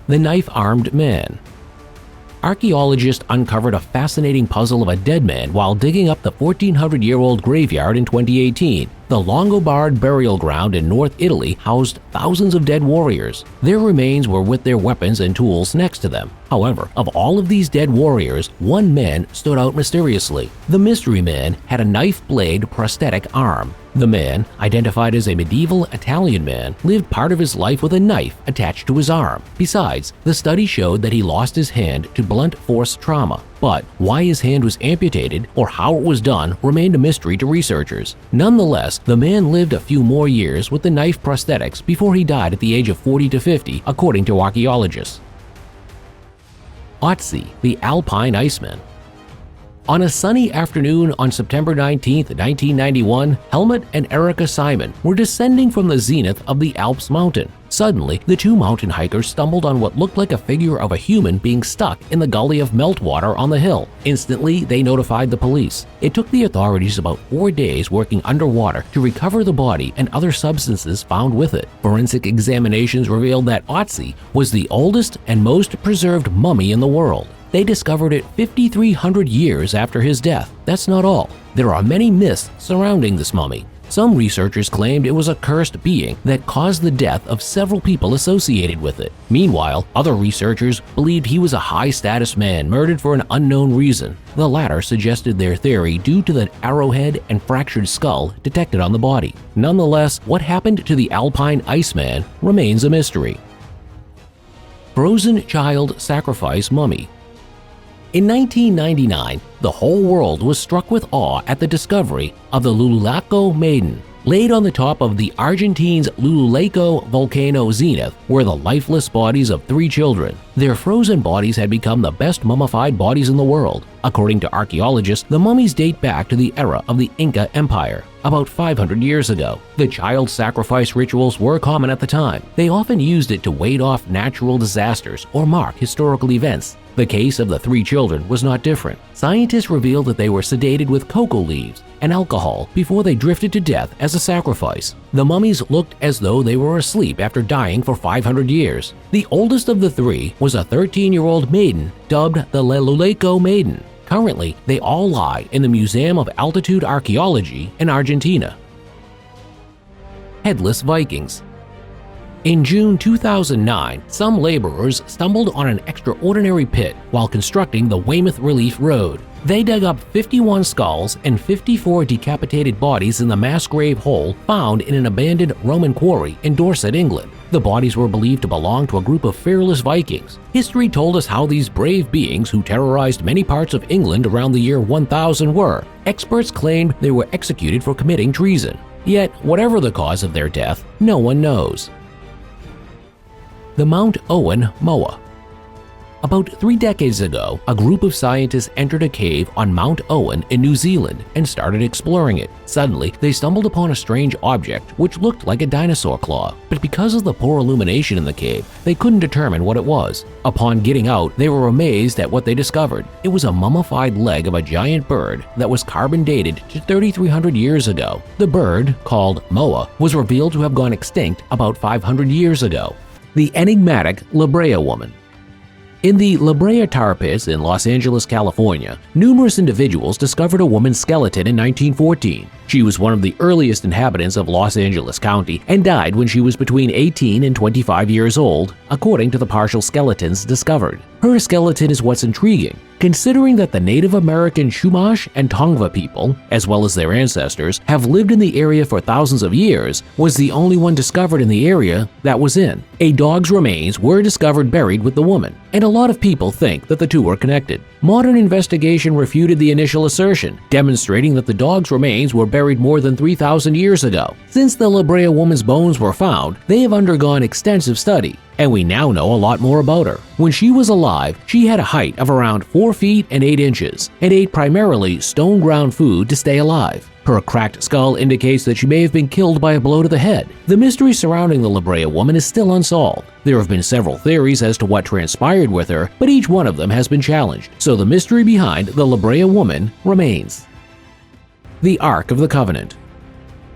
The Knife-Armed Man. Archaeologists uncovered a fascinating puzzle of a dead man while digging up the 1,400-year-old graveyard in 2018. The Longobard burial ground in North Italy housed thousands of dead warriors. Their remains were with their weapons and tools next to them. However, of all of these dead warriors, one man stood out mysteriously. The mystery man had a knife blade prosthetic arm. The man, identified as a medieval Italian man, lived part of his life with a knife attached to his arm. Besides, the study showed that he lost his hand to blunt force trauma. But why his hand was amputated or how it was done remained a mystery to researchers. Nonetheless, the man lived a few more years with the knife prosthetics before he died at the age of 40 to 50, according to archaeologists. Otzi, the Alpine Iceman. On a sunny afternoon on September 19, 1991, Helmut and Erika Simon were descending from the zenith of the Alps mountain. Suddenly, the two mountain hikers stumbled on what looked like a figure of a human being stuck in the gully of meltwater on the hill. Instantly, they notified the police. It took the authorities about 4 days working underwater to recover the body and other substances found with it. Forensic examinations revealed that Otzi was the oldest and most preserved mummy in the world. They discovered it 5,300 years after his death. That's not all. There are many myths surrounding this mummy. Some researchers claimed it was a cursed being that caused the death of several people associated with it. Meanwhile, other researchers believed he was a high-status man murdered for an unknown reason. The latter suggested their theory due to the arrowhead and fractured skull detected on the body. Nonetheless, what happened to the Alpine Iceman remains a mystery. Frozen child sacrifice mummy. In 1999, the whole world was struck with awe at the discovery of the Lululeco Maiden. Laid on the top of the Argentine's Lululeco volcano zenith were the lifeless bodies of 3 children. Their frozen bodies had become the best mummified bodies in the world. According to archaeologists, the mummies date back to the era of the Inca Empire, about 500 years ago. The child sacrifice rituals were common at the time. They often used it to ward off natural disasters or mark historical events. The case of the 3 children was not different. Scientists revealed that they were sedated with cocoa leaves and alcohol before they drifted to death as a sacrifice. The mummies looked as though they were asleep after dying for 500 years. The oldest of the 3 was a 13-year-old maiden dubbed the Lululeco Maiden. Currently, they all lie in the Museum of Altitude Archaeology in Argentina. Headless Vikings. In June 2009, some laborers stumbled on an extraordinary pit while constructing the Weymouth Relief Road. They dug up 51 skulls and 54 decapitated bodies in the mass grave hole found in an abandoned Roman quarry in Dorset, England. The bodies were believed to belong to a group of fearless Vikings. History told us how these brave beings who terrorized many parts of England around the year 1000 were. Experts claimed they were executed for committing treason. Yet, whatever the cause of their death, no one knows. The Mount Owen Moa. About 3 decades ago, a group of scientists entered a cave on Mount Owen in New Zealand and started exploring it. Suddenly, they stumbled upon a strange object which looked like a dinosaur claw, but because of the poor illumination in the cave, they couldn't determine what it was. Upon getting out, they were amazed at what they discovered. It was a mummified leg of a giant bird that was carbon dated to 3,300 years ago. The bird, called Moa, was revealed to have gone extinct about 500 years ago. The enigmatic La Brea woman. In the La Brea tar pits in Los Angeles, California, numerous individuals discovered a woman's skeleton in 1914. She was one of the earliest inhabitants of Los Angeles County and died when she was between 18 and 25 years old, according to the partial skeletons discovered. Her skeleton is what's intriguing, considering that the Native American Chumash and Tongva people, as well as their ancestors, have lived in the area for thousands of years, was the only one discovered in the area that was in. A dog's remains were discovered buried with the woman, and a lot of people think that the two are connected. Modern investigation refuted the initial assertion, demonstrating that the dog's remains were buried more than 3,000 years ago. Since the La Brea woman's bones were found, they have undergone extensive study, and we now know a lot more about her. When she was alive, she had a height of around 4 feet and 8 inches and ate primarily stone ground food to stay alive. Her cracked skull indicates that she may have been killed by a blow to the head. The mystery surrounding the La Brea woman is still unsolved. There have been several theories as to what transpired with her, but each one of them has been challenged, so the mystery behind the La Brea woman remains. The Ark of the Covenant.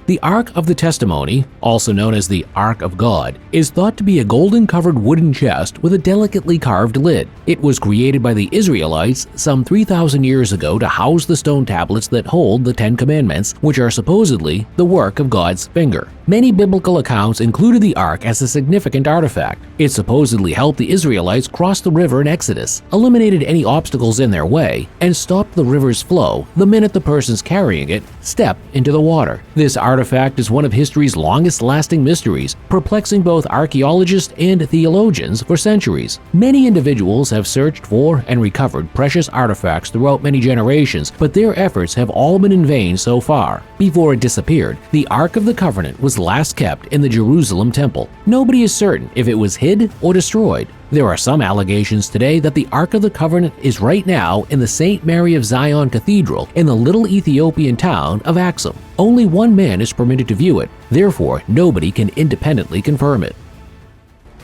The Ark of the Testimony, also known as the Ark of God, is thought to be a golden-covered wooden chest with a delicately carved lid. It was created by the Israelites some 3,000 years ago to house the stone tablets that hold the 10 Commandments, which are supposedly the work of God's finger. Many biblical accounts included the Ark as a significant artifact. It supposedly helped the Israelites cross the river in Exodus, eliminated any obstacles in their way, and stopped the river's flow the minute the persons carrying it stepped into the water. This artifact is one of history's longest-lasting mysteries, perplexing both archaeologists and theologians for centuries. Many individuals have searched for and recovered precious artifacts throughout many generations, but their efforts have all been in vain so far. Before it disappeared, the Ark of the Covenant was last kept in the Jerusalem temple. Nobody is certain if it was hid or destroyed. There are some allegations today that the Ark of the Covenant is right now in the St. Mary of Zion Cathedral in the little Ethiopian town of Axum. Only one man is permitted to view it, therefore nobody can independently confirm it.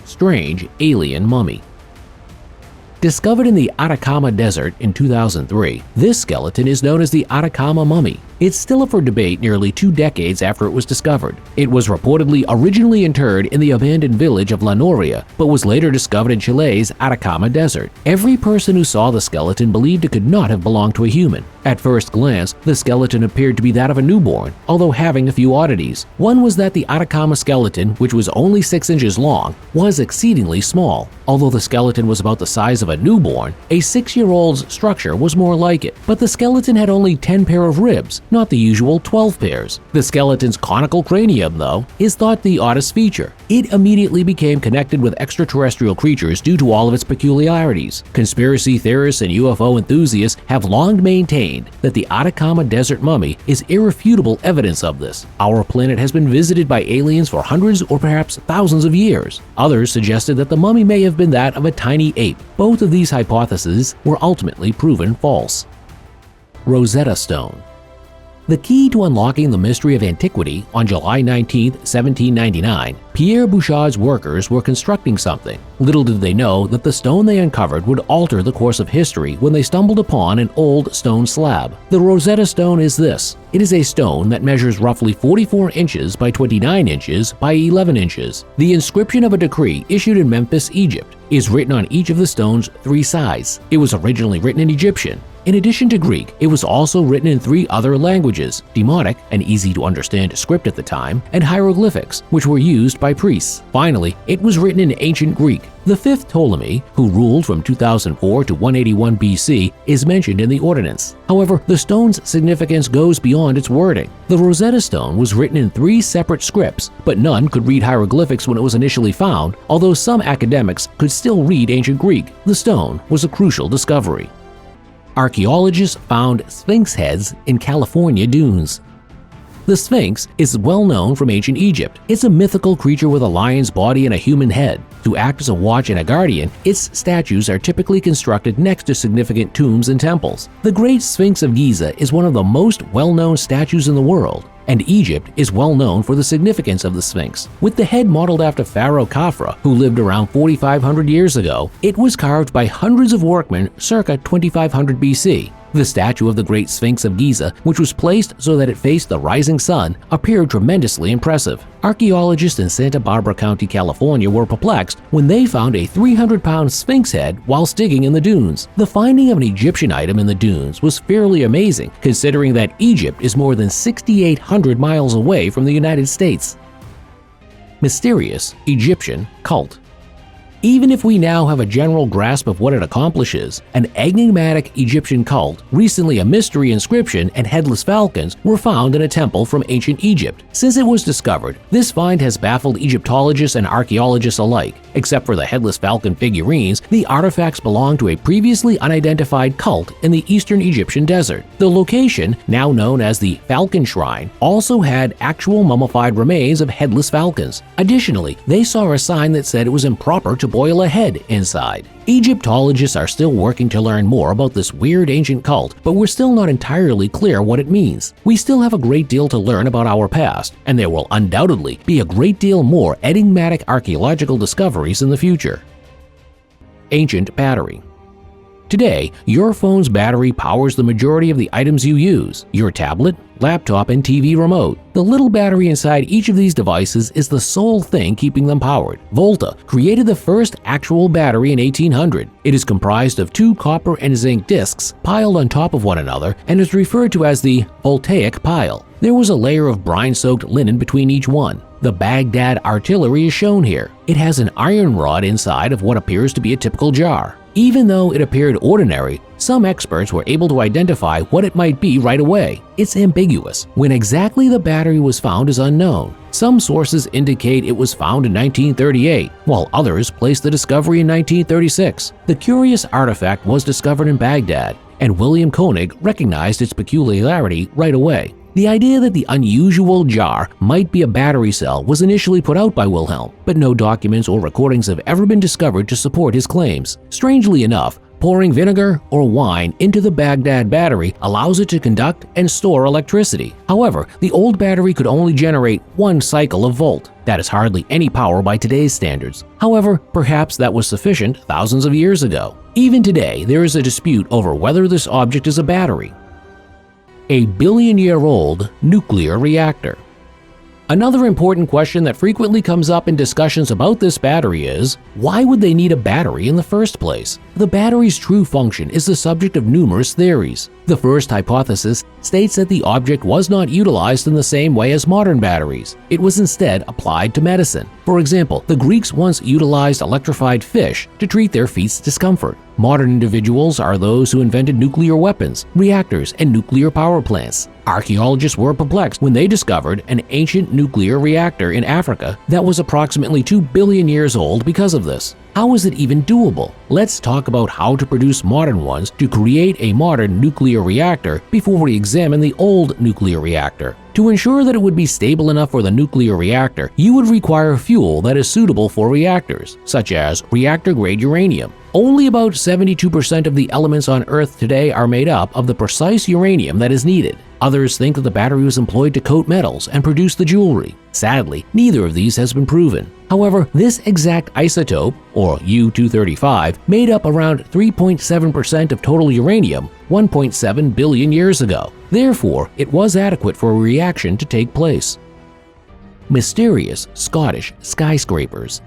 Strange alien mummy. Discovered in the Atacama Desert in 2003, this skeleton is known as the Atacama mummy. It's still up for debate nearly 2 decades after it was discovered. It was reportedly originally interred in the abandoned village of La Noria, but was later discovered in Chile's Atacama Desert. Every person who saw the skeleton believed it could not have belonged to a human. At first glance, the skeleton appeared to be that of a newborn, although having a few oddities. One was that the Atacama skeleton, which was only 6 inches long, was exceedingly small. Although the skeleton was about the size of a newborn, a 6-year-old's structure was more like it. But the skeleton had only 10 pair of ribs, not the usual 12 pairs. The skeleton's conical cranium, though, is thought the oddest feature. It immediately became connected with extraterrestrial creatures due to all of its peculiarities. Conspiracy theorists and UFO enthusiasts have long maintained that the Atacama Desert mummy is irrefutable evidence of this. Our planet has been visited by aliens for hundreds or perhaps thousands of years. Others suggested that the mummy may have been that of a tiny ape. Both of these hypotheses were ultimately proven false. Rosetta Stone. The key to unlocking the mystery of antiquity, on July 19, 1799, Pierre Bouchard's workers were constructing something. Little did they know that the stone they uncovered would alter the course of history when they stumbled upon an old stone slab. The Rosetta Stone is this. It is a stone that measures roughly 44 inches by 29 inches by 11 inches. The inscription of a decree issued in Memphis, Egypt, is written on each of the stone's 3 sides. It was originally written in Egyptian. In addition to Greek, it was also written in 3 other languages: Demotic, an easy-to-understand script at the time, and hieroglyphics, which were used by priests. Finally, it was written in ancient Greek. The 5th Ptolemy, who ruled from 2004 to 181 BC, is mentioned in the ordinance. However, the stone's significance goes beyond its wording. The Rosetta Stone was written in 3 separate scripts, but none could read hieroglyphics when it was initially found, although some academics could still read ancient Greek. The stone was a crucial discovery. Archaeologists found sphinx heads in California dunes. The Sphinx is well known from ancient Egypt. It's a mythical creature with a lion's body and a human head. To act as a watch and a guardian, its statues are typically constructed next to significant tombs and temples. The Great Sphinx of Giza is one of the most well-known statues in the world, and Egypt is well known for the significance of the Sphinx. With the head modeled after Pharaoh Khafra, who lived around 4,500 years ago, it was carved by hundreds of workmen circa 2500 BC. The statue of the Great Sphinx of Giza, which was placed so that it faced the rising sun, appeared tremendously impressive. Archaeologists in Santa Barbara County, California were perplexed when they found a 300-pound sphinx head whilst digging in the dunes. The finding of an Egyptian item in the dunes was fairly amazing, considering that Egypt is more than 6,800 miles away from the United States. Mysterious Egyptian cult. Even if we now have a general grasp of what it accomplishes, an enigmatic Egyptian cult, recently a mystery inscription, and headless falcons were found in a temple from ancient Egypt. Since it was discovered, this find has baffled Egyptologists and archaeologists alike. Except for the headless falcon figurines, the artifacts belong to a previously unidentified cult in the eastern Egyptian desert. The location, now known as the Falcon Shrine, also had actual mummified remains of headless falcons. Additionally, they saw a sign that said it was improper to boil a head inside. Egyptologists are still working to learn more about this weird ancient cult, but we're still not entirely clear what it means. We still have a great deal to learn about our past, and there will undoubtedly be a great deal more enigmatic archaeological discoveries in the future. Ancient battery. Today, your phone's battery powers the majority of the items you use: your tablet, laptop, and TV remote. The little battery inside each of these devices is the sole thing keeping them powered. Volta created the first actual battery in 1800. It is comprised of 2 copper and zinc discs piled on top of one another and is referred to as the voltaic pile. There was a layer of brine-soaked linen between each one. The Baghdad artillery is shown here. It has an iron rod inside of what appears to be a typical jar. Even though it appeared ordinary, some experts were able to identify what it might be right away. It's ambiguous. When exactly the battery was found is unknown. Some sources indicate it was found in 1938, while others place the discovery in 1936. The curious artifact was discovered in Baghdad, and William Koenig recognized its peculiarity right away. The idea that the unusual jar might be a battery cell was initially put out by Wilhelm, but no documents or recordings have ever been discovered to support his claims. Strangely enough, pouring vinegar or wine into the Baghdad battery allows it to conduct and store electricity. However, the old battery could only generate 1 cycle of volt. That is hardly any power by today's standards. However, perhaps that was sufficient thousands of years ago. Even today, there is a dispute over whether this object is a battery. A billion-year-old nuclear reactor. Another important question that frequently comes up in discussions about this battery is, why would they need a battery in the first place? The battery's true function is the subject of numerous theories. The first hypothesis states that the object was not utilized in the same way as modern batteries. It was instead applied to medicine. For example, the Greeks once utilized electrified fish to treat their feet's discomfort. Modern individuals are those who invented nuclear weapons, reactors, and nuclear power plants. Archaeologists were perplexed when they discovered an ancient nuclear reactor in Africa that was approximately 2 billion years old because of this. How is it even doable? Let's talk about how to produce modern ones to create a modern nuclear reactor before we examine the old nuclear reactor. To ensure that it would be stable enough for the nuclear reactor, you would require fuel that is suitable for reactors, such as reactor-grade uranium. Only about 72% of the elements on Earth today are made up of the precise uranium that is needed. Others think that the battery was employed to coat metals and produce the jewelry. Sadly, neither of these has been proven. However, this exact isotope, or U-235, made up around 3.7% of total uranium 1.7 billion years ago. Therefore, it was adequate for a reaction to take place. Mysterious Scottish skyscrapers.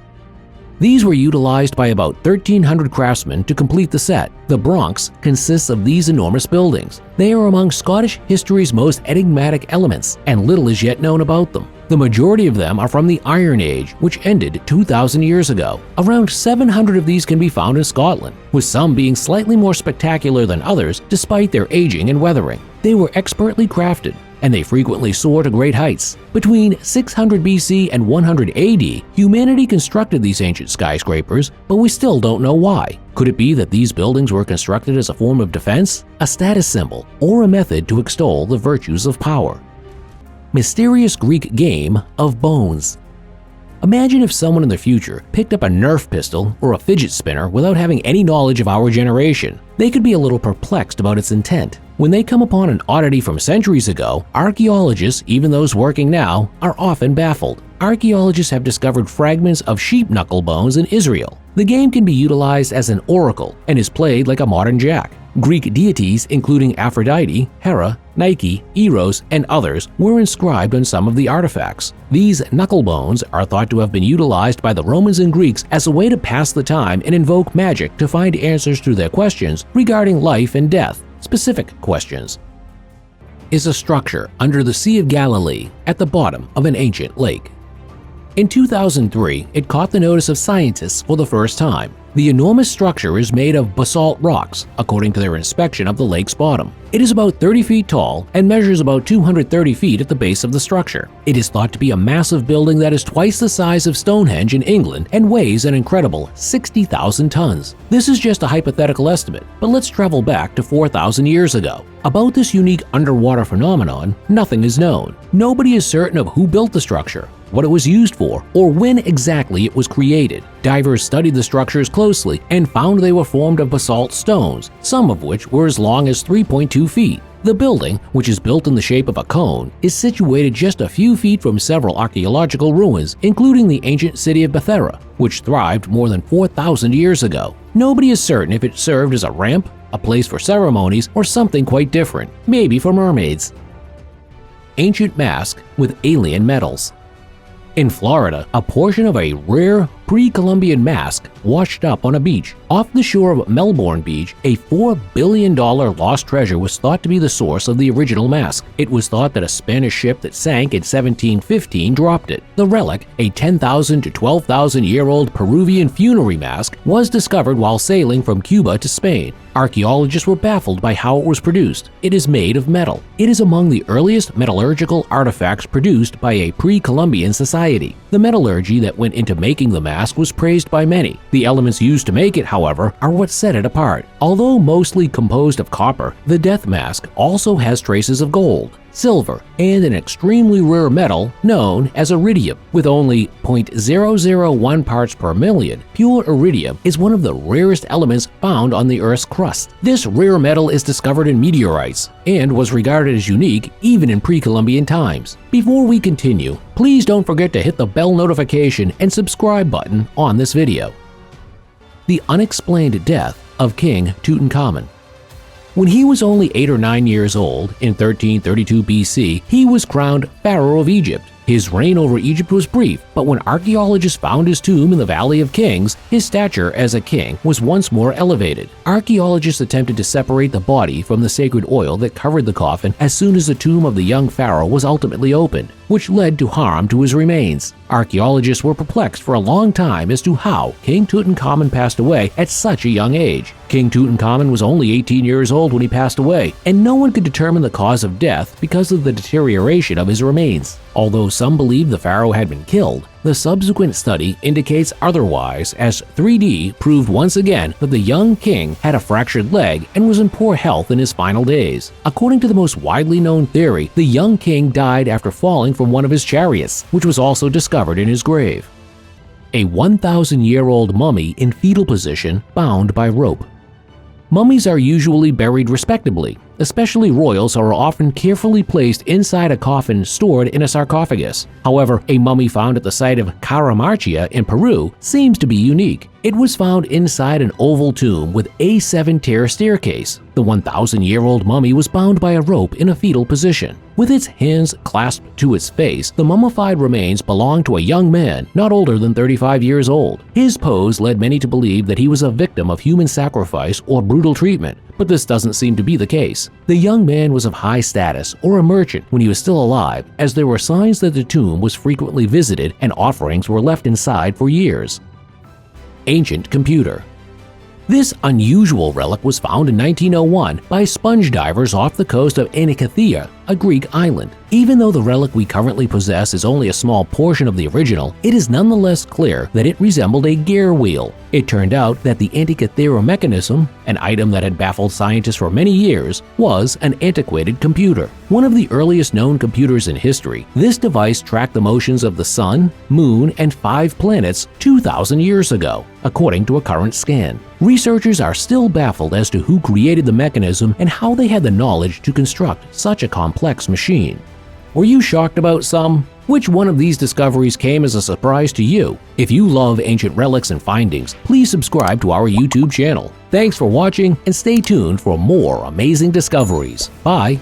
These were utilized by about 1,300 craftsmen to complete the set. The Bronx consists of these enormous buildings. They are among Scottish history's most enigmatic elements, and little is yet known about them. The majority of them are from the Iron Age, which ended 2,000 years ago. Around 700 of these can be found in Scotland, with some being slightly more spectacular than others despite their aging and weathering. They were expertly crafted, and they frequently soar to great heights. Between 600 BC and 100 AD, humanity constructed these ancient skyscrapers, but we still don't know why. Could it be that these buildings were constructed as a form of defense, a status symbol, or a method to extol the virtues of power? Mysterious Greek game of bones. Imagine if someone in the future picked up a Nerf pistol or a fidget spinner without having any knowledge of our generation. They could be a little perplexed about its intent. When they come upon an oddity from centuries ago, archaeologists, even those working now, are often baffled. Archaeologists have discovered fragments of sheep knuckle bones in Israel. The game can be utilized as an oracle and is played like a modern jack. Greek deities, including Aphrodite, Hera, Nike, Eros, and others, were inscribed on some of the artifacts. These knuckle bones are thought to have been utilized by the Romans and Greeks as a way to pass the time and invoke magic to find answers to their questions regarding life and death. Specific questions. Is a structure under the Sea of Galilee at the bottom of an ancient lake? In 2003, it caught the notice of scientists for the first time. The enormous structure is made of basalt rocks, according to their inspection of the lake's bottom. It is about 30 feet tall and measures about 230 feet at the base of the structure. It is thought to be a massive building that is twice the size of Stonehenge in England and weighs an incredible 60,000 tons. This is just a hypothetical estimate, but let's travel back to 4,000 years ago. About this unique underwater phenomenon, nothing is known. Nobody is certain of who built the structure, what it was used for, or when exactly it was created. Divers studied the structures closely and found they were formed of basalt stones, some of which were as long as 3.2 feet. The building, which is built in the shape of a cone, is situated just a few feet from several archaeological ruins, including the ancient city of Bethera, which thrived more than 4,000 years ago. Nobody is certain if it served as a ramp, a place for ceremonies, or something quite different, maybe for mermaids. Ancient mask with alien metals. In Florida, a portion of a rare pre-Columbian mask washed up on a beach. Off the shore of Melbourne Beach, a $4 billion lost treasure was thought to be the source of the original mask. It was thought that a Spanish ship that sank in 1715 dropped it. The relic, a 10,000 to 12,000-year-old Peruvian funerary mask, was discovered while sailing from Cuba to Spain. Archaeologists were baffled by how it was produced. It is made of metal. It is among the earliest metallurgical artifacts produced by a pre-Columbian society. The metallurgy that went into making the mask was praised by many. The elements used to make it, however, are what set it apart. Although mostly composed of copper, the death mask also has traces of gold, silver, and an extremely rare metal known as iridium. With only 0.001 parts per million, pure iridium is one of the rarest elements found on the Earth's crust. This rare metal is discovered in meteorites and was regarded as unique even in pre-Columbian times. Before we continue, please don't forget to hit the bell notification and subscribe button on this video. The unexplained death of King Tutankhamun. When he was only 8 or 9 years old, in 1332 BC, he was crowned Pharaoh of Egypt. His reign over Egypt was brief, but when archaeologists found his tomb in the Valley of Kings, his stature as a king was once more elevated. Archaeologists attempted to separate the body from the sacred oil that covered the coffin as soon as the tomb of the young pharaoh was ultimately opened, which led to harm to his remains. Archaeologists were perplexed for a long time as to how King Tutankhamun passed away at such a young age. King Tutankhamun was only 18 years old when he passed away, and no one could determine the cause of death because of the deterioration of his remains. Although some believe the pharaoh had been killed, the subsequent study indicates otherwise, as 3D proved once again that the young king had a fractured leg and was in poor health in his final days. According to the most widely known theory, the young king died after falling from one of his chariots, which was also discovered in his grave. A 1,000-year-old mummy in fetal position bound by rope. Mummies are usually buried respectably. Especially royals are often carefully placed inside a coffin stored in a sarcophagus. However, a mummy found at the site of Caramarchia in Peru seems to be unique. It was found inside an oval tomb with A7-tier staircase. The 1,000-year-old mummy was bound by a rope in a fetal position. With its hands clasped to its face, the mummified remains belonged to a young man not older than 35 years old. His pose led many to believe that he was a victim of human sacrifice or brutal treatment, but this doesn't seem to be the case. The young man was of high status or a merchant when he was still alive, as there were signs that the tomb was frequently visited and offerings were left inside for years. Ancient computer. This unusual relic was found in 1901 by sponge divers off the coast of Antikythera, a Greek island. Even though the relic we currently possess is only a small portion of the original, it is nonetheless clear that it resembled a gear wheel. It turned out that the Antikythera mechanism, an item that had baffled scientists for many years, was an antiquated computer. One of the earliest known computers in history, this device tracked the motions of the Sun, Moon, and 5 planets 2,000 years ago, according to a current scan. Researchers are still baffled as to who created the mechanism and how they had the knowledge to construct such a complex machine. Were you shocked about some? Which one of these discoveries came as a surprise to you? If you love ancient relics and findings, please subscribe to our YouTube channel. Thanks for watching and stay tuned for more amazing discoveries. Bye!